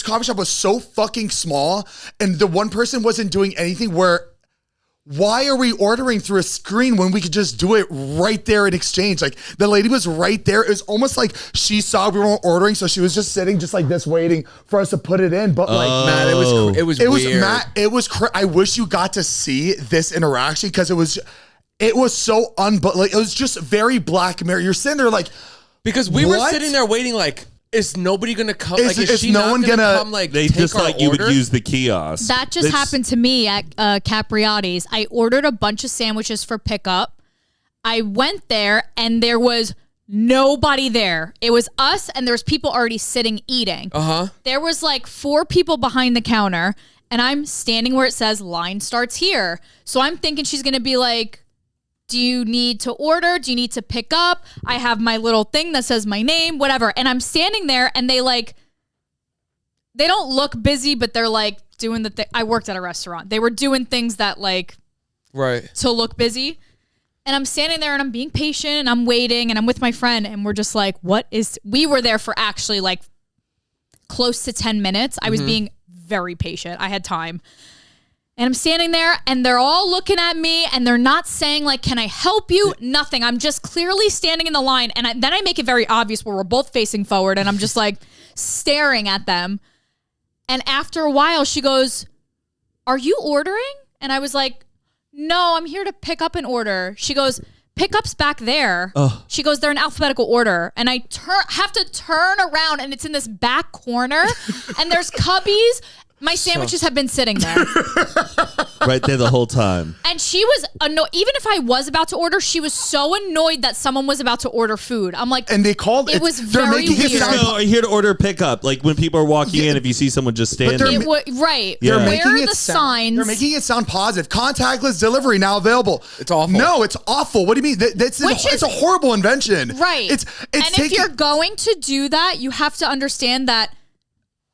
coffee shop was so fucking small and the one person wasn't doing anything where why are we ordering through a screen when we could just do it right there in exchange? Like the lady was right there. It was almost like she saw we weren't ordering, so she was just sitting just like this waiting for us to put it in. But like, man, it was weird. Matt, it was. I wish you got to see this interaction because it was so like it was just very Black Mirror. You're sitting there like, because we were sitting there waiting like, is nobody gonna come? Is she no one gonna come? Like they just thought you would use the kiosk. That just happened to me at Capriati's. I ordered a bunch of sandwiches for pickup. I went there and there was nobody there. It was us and there was people already sitting eating. There was like 4 people behind the counter and I'm standing where it says line starts here. So I'm thinking she's gonna be like, do you need to order? Do you need to pick up? I have my little thing that says my name, whatever. And I'm standing there and they don't look busy, but they're like doing the thing. I worked at a restaurant. They were doing things that like, to look busy. And I'm standing there and I'm being patient and I'm waiting and I'm with my friend and we're just like, we were there for actually like close to 10 minutes. I was being very patient. I had time. And I'm standing there and they're all looking at me and they're not saying like, can I help you? Nothing. I'm just clearly standing in the line. And then I make it very obvious where we're both facing forward and I'm just like staring at them. And after a while she goes, are you ordering? And I was like, no, I'm here to pick up an order. She goes, pickup's back there. She goes, they're in alphabetical order. And I have to turn around and it's in this back corner and there's cubbies. My sandwiches have been sitting there. Right there the whole time. And she was annoyed. Even if I was about to order, she was so annoyed that someone was about to order food. I'm like, and they called it was very weird. No, I'm here to order pickup. Like when people are walking in, if you see someone just standing. Right. Yeah. Where are the signs? They're making it sound positive. Contactless delivery now available. It's awful. No, it's awful. What do you mean? It's a horrible invention. Right. If you're going to do that, you have to understand that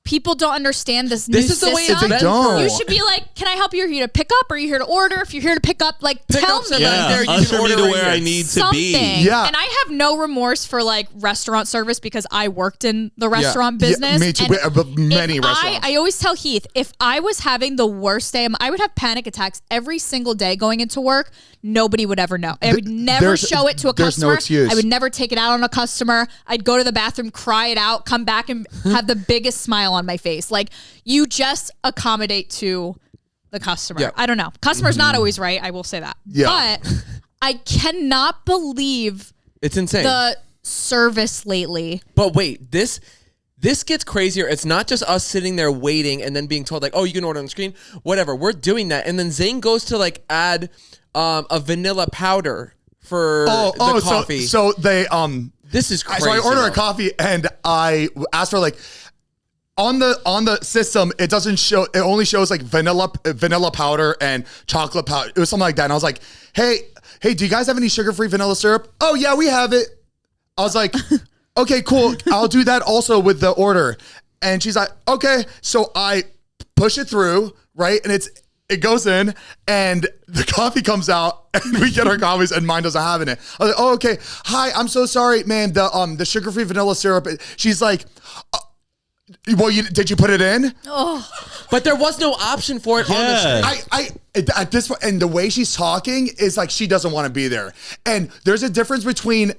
people don't understand this new system. This is the way it's been. You should be like, can I help you? Are you here to pick up? Or are you here to order? If you're here to pick up, like, tell me. Yeah, usher me to where I need to be. Yeah. And I have no remorse for, like, restaurant service because I worked in the restaurant business. Me too. Many restaurants. I always tell Heath, if I was having the worst day, I would have panic attacks every single day going into work. Nobody would ever know. I would never show it to a customer. There's no excuse. I would never take it out on a customer. I'd go to the bathroom, cry it out, come back and have the biggest smile on my face. Like, you just accommodate to the customer. Yeah. I don't know. Customer's not always right. I will say that. Yeah. But I cannot believe it's insane. the service lately. But wait, this gets crazier. It's not just us sitting there waiting and then being told like, oh, you can order on the screen. Whatever. We're doing that. And then Zane goes to like add a vanilla powder for the coffee. So they this is crazy. So I order a coffee and I asked for like on the system, it doesn't show. It only shows like vanilla powder and chocolate powder. It was something like that. And I was like, hey, do you guys have any sugar-free vanilla syrup? Oh yeah, we have it. I was like, okay, cool. I'll do that also with the order. And she's like, okay. So I push it through, right? And it goes in and the coffee comes out and we get our coffees and mine doesn't have it. I was like, oh, okay. Hi, I'm so sorry, man. The sugar-free vanilla syrup. She's like, well, did you put it in? Oh, but there was no option for it on the screen. At this point, and the way she's talking is like she doesn't want to be there. And there's a difference between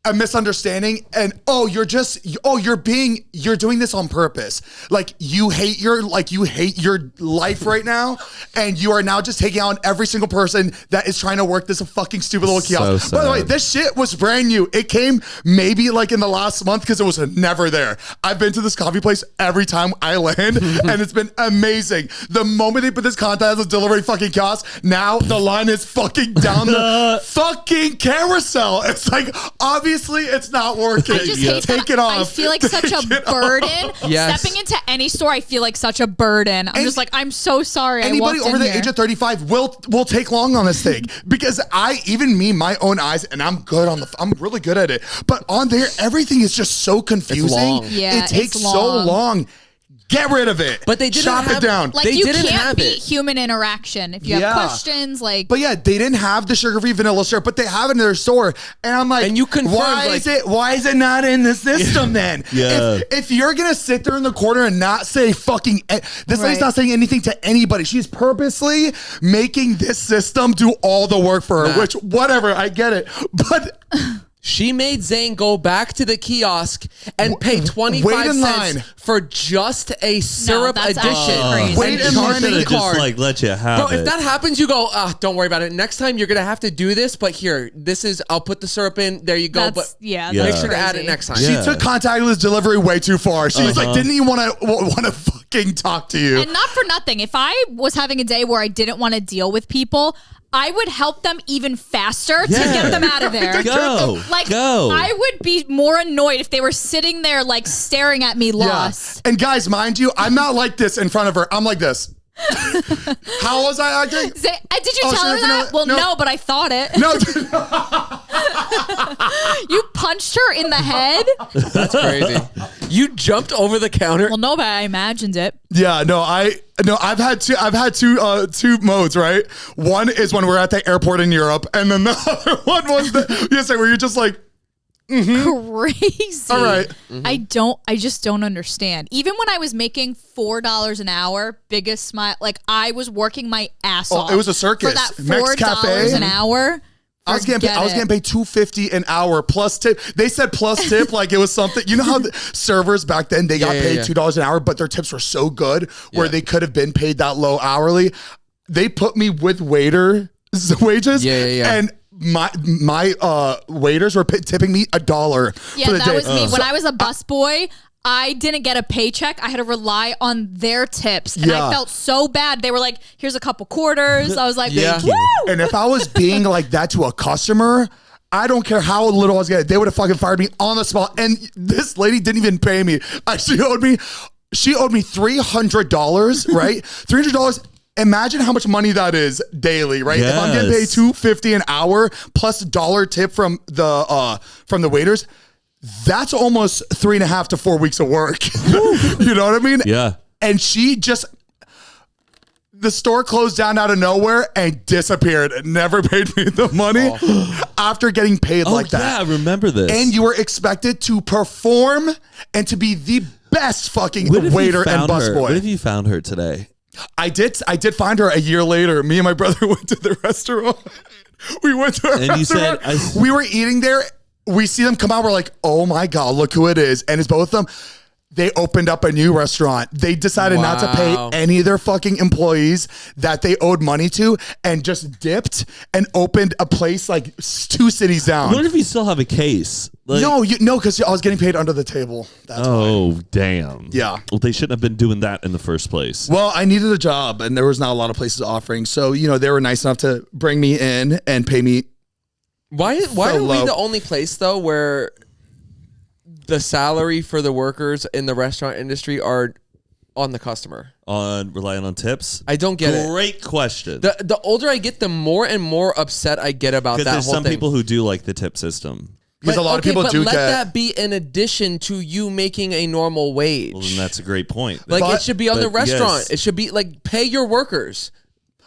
a misunderstanding and you're doing this on purpose. Like you hate your life right now, and you are now just taking on every single person that is trying to work this fucking stupid little kiosk. So by the way, this shit was brand new. It came maybe like in the last month because it was never there. I've been to this coffee place every time I land, and it's been amazing. The moment they put this contactless delivery fucking kiosk, now the line is fucking down the fucking carousel. It's like obviously it's not working. I just hate Take that. it off. I feel like such a burden. Yes. Stepping into any store, I feel like such a burden. I'm just like, I'm so sorry. Anybody over the age of 35 will take long on this thing because my own eyes, and I'm really good at it. But on there, everything is just so confusing. It's long. Yeah, it takes it's so long. long. Get rid of it. But they didn't chop have, it down. Like they you didn't can't have beat it. human interaction if you have questions. Like, but yeah, they didn't have the sugar-free vanilla syrup, but they have it in their store. And I'm like, and you confirmed, why is it not in the system then? Yeah. If you're gonna sit there in the corner and not say fucking, this lady's not saying anything to anybody. She's purposely making this system do all the work for her. Which whatever, I get it, but. She made Zane go back to the kiosk and pay 25 cents for just a syrup addition. Wait in line and just like let you have Bro, if that happens, you go, don't worry about it. Next time you're gonna have to do this, but here, I'll put the syrup in. There you go. That's, but make sure to add it next time. She took contactless delivery way too far. She's like, didn't even want to fucking talk to you. And not for nothing. If I was having a day where I didn't want to deal with people, I would help them even faster to get them out of there. Go. I would be more annoyed if they were sitting there like staring at me lost. And guys, mind you, I'm not like this in front of her. I'm like this. How was I acting? Did you tell her that? Well, no, but I thought it. No. You punched her in the head? That's crazy. You jumped over the counter? Well, no, but I imagined it. Yeah, I've had two modes, right? One is when we're at the airport in Europe, and then the other one was where you're just like, crazy. All right. I just don't understand. Even when I was making $4 an hour, biggest smile, like I was working my ass off. It was a circus. For that Mex $4 Cafe. an hour. I was getting paid $2.50 an hour plus tip. They said plus tip like it was something. You know how the servers back then they got paid $2 an hour, but their tips were so good where they could have been paid that low hourly. They put me with waiter wages. And my waiters were tipping me $1 for the day. That was me. When I was a busboy, I didn't get a paycheck. I had to rely on their tips. And I felt so bad. They were like, here's a couple quarters. I was like, thank you. And if I was being like that to a customer, I don't care how little I was getting. They would have fucking fired me on the spot. And this lady didn't even pay me. She owed me $300, right? $300. Imagine how much money that is daily, right? Yes. If I'm getting paid $2.50 an hour plus $1 tip from the waiters, that's almost 3.5 to 4 weeks of work. You know what I mean? Yeah. And the store closed down out of nowhere and disappeared and never paid me the money after getting paid like that. Yeah, I remember this. And you were expected to perform and to be the best fucking waiter and busboy. What if you found her today? I did find her a year later. Me and my brother went to the restaurant. We went to a restaurant. You said, we were eating there. We see them come out. We're like, oh my God, look who it is. And it's both of them. They opened up a new restaurant. They decided not to pay any of their fucking employees that they owed money to and just dipped and opened a place like 2 cities down. What if you still have a case? Like, No, because I was getting paid under the table. That's why. Damn. Yeah. Well, they shouldn't have been doing that in the first place. Well, I needed a job and there was not a lot of places offering. So, they were nice enough to bring me in and pay me. Why are we the only place though where the salary for the workers in the restaurant industry are on the customer? Relying on tips? I don't get it. Great question. The older I get, the more and more upset I get about that whole thing. Because there's some people who do like the tip system. Because a lot of people do let that be in addition to you making a normal wage. Well, then that's a great point. It should be on the restaurant. Yes. It should be like pay your workers.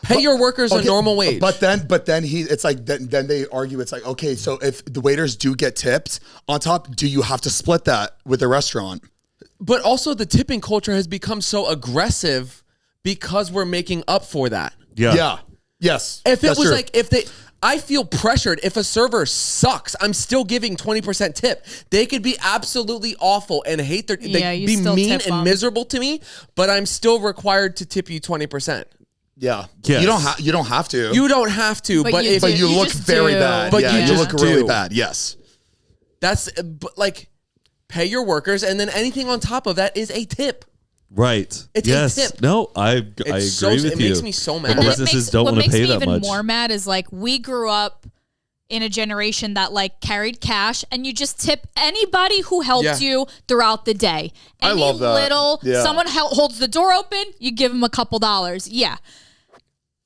Pay your workers a normal wage. But then it's like then they argue. It's like, okay, so if the waiters do get tipped on top, do you have to split that with the restaurant? But also the tipping culture has become so aggressive because we're making up for that. Yeah. Yes. If it was like I feel pressured. If a server sucks, I'm still giving 20% tip. They could be absolutely awful and hate they be mean and miserable to me, but I'm still required to tip you 20%. Yeah. Yes. You don't have to. You don't have to, but you look very bad. But you just look really bad. Yes. That's like pay your workers, and then anything on top of that is a tip. Right. It's a tip. No, I agree with you. It makes me so mad. Businesses don't want to pay that much. What makes me even more mad is like we grew up in a generation that like carried cash and you just tip anybody who helped you throughout the day. I love that. Someone holds the door open, you give them a couple dollars. Yeah.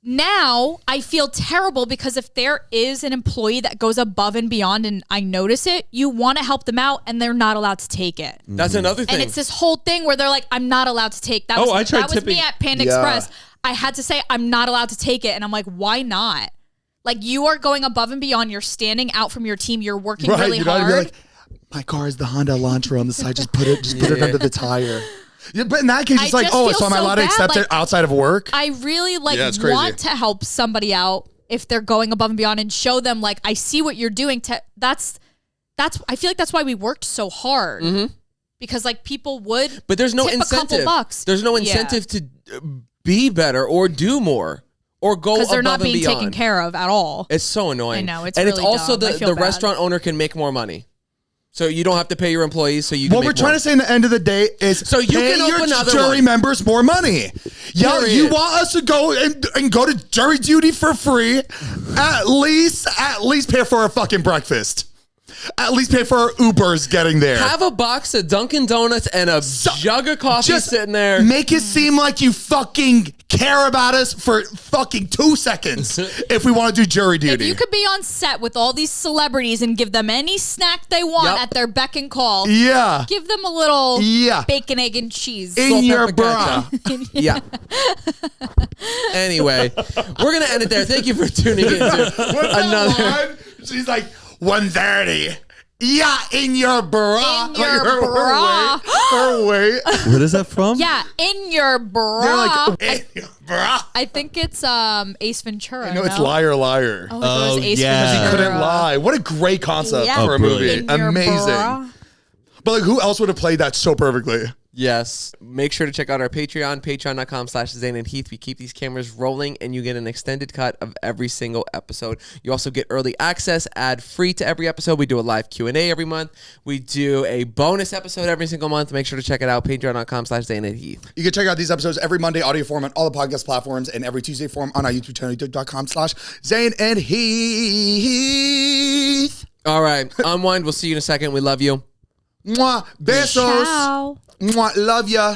now I feel terrible because if there is an employee that goes above and beyond and I notice it, you want to help them out and they're not allowed to take it. That's another thing. And it's this whole thing where they're like, I'm not allowed to take that. I tried that was me at Panda Express. I had to say I'm not allowed to take it. And I'm like, why not? Like, you are going above and beyond. You're standing out from your team. You're working really hard. Like, my car is the Honda Elantra on the side. Just put it under the tire. Yeah, but in that case, it's like, so am I allowed to accept it outside of work? I really want to help somebody out if they're going above and beyond and show them like, I see what you're doing. I feel like that's why we worked so hard because like people would, but there's no tip incentive. A couple bucks. There's no incentive to be better or do more or go above and beyond. Because they're not being taken care of at all. It's so annoying. I know, it's and really it's also dumb. the restaurant owner can make more money. So you don't have to pay your employees. So you. Can what we're trying to say in the end of the day is, so you pay can your jury members more money. Yeah, you want us to go and go to jury duty for free? At least pay for our fucking breakfast. At least pay for our Ubers getting there. Have a box of Dunkin' Donuts and a jug of coffee sitting there. Make it seem like you fucking care about us for fucking 2 seconds if we want to do jury duty. If you could be on set with all these celebrities and give them any snack they want at their beck and call. Yeah. Give them a little bacon, egg, and cheese. In your bra. Yeah. Anyway, we're going to end it there. Thank you for tuning in to another. She's like, 1:30. Yeah, in your bra. In your bra. Her weight. What is that from? Yeah, in your bra. They're like, in your bra. I think it's Ace Ventura. No, it's Liar, Liar. Oh, it was Ace Ventura. Because he couldn't lie. What a great concept for a movie. Amazing. Bra. But like, who else would have played that so perfectly? Yes. Make sure to check out our Patreon, patreon.com/Zane and Heath. We keep these cameras rolling and you get an extended cut of every single episode. You also get early access, ad-free to every episode. We do a live Q&A every month. We do a bonus episode every single month. Make sure to check it out, patreon.com/Zane and Heath. You can check out these episodes every Monday, audio form on all the podcast platforms, and every Tuesday form on our YouTube channel, youtube.com/Zane and Heath. All right. Unwind. We'll see you in a second. We love you. Mwah. Besos. Ciao. Mwah. Love ya.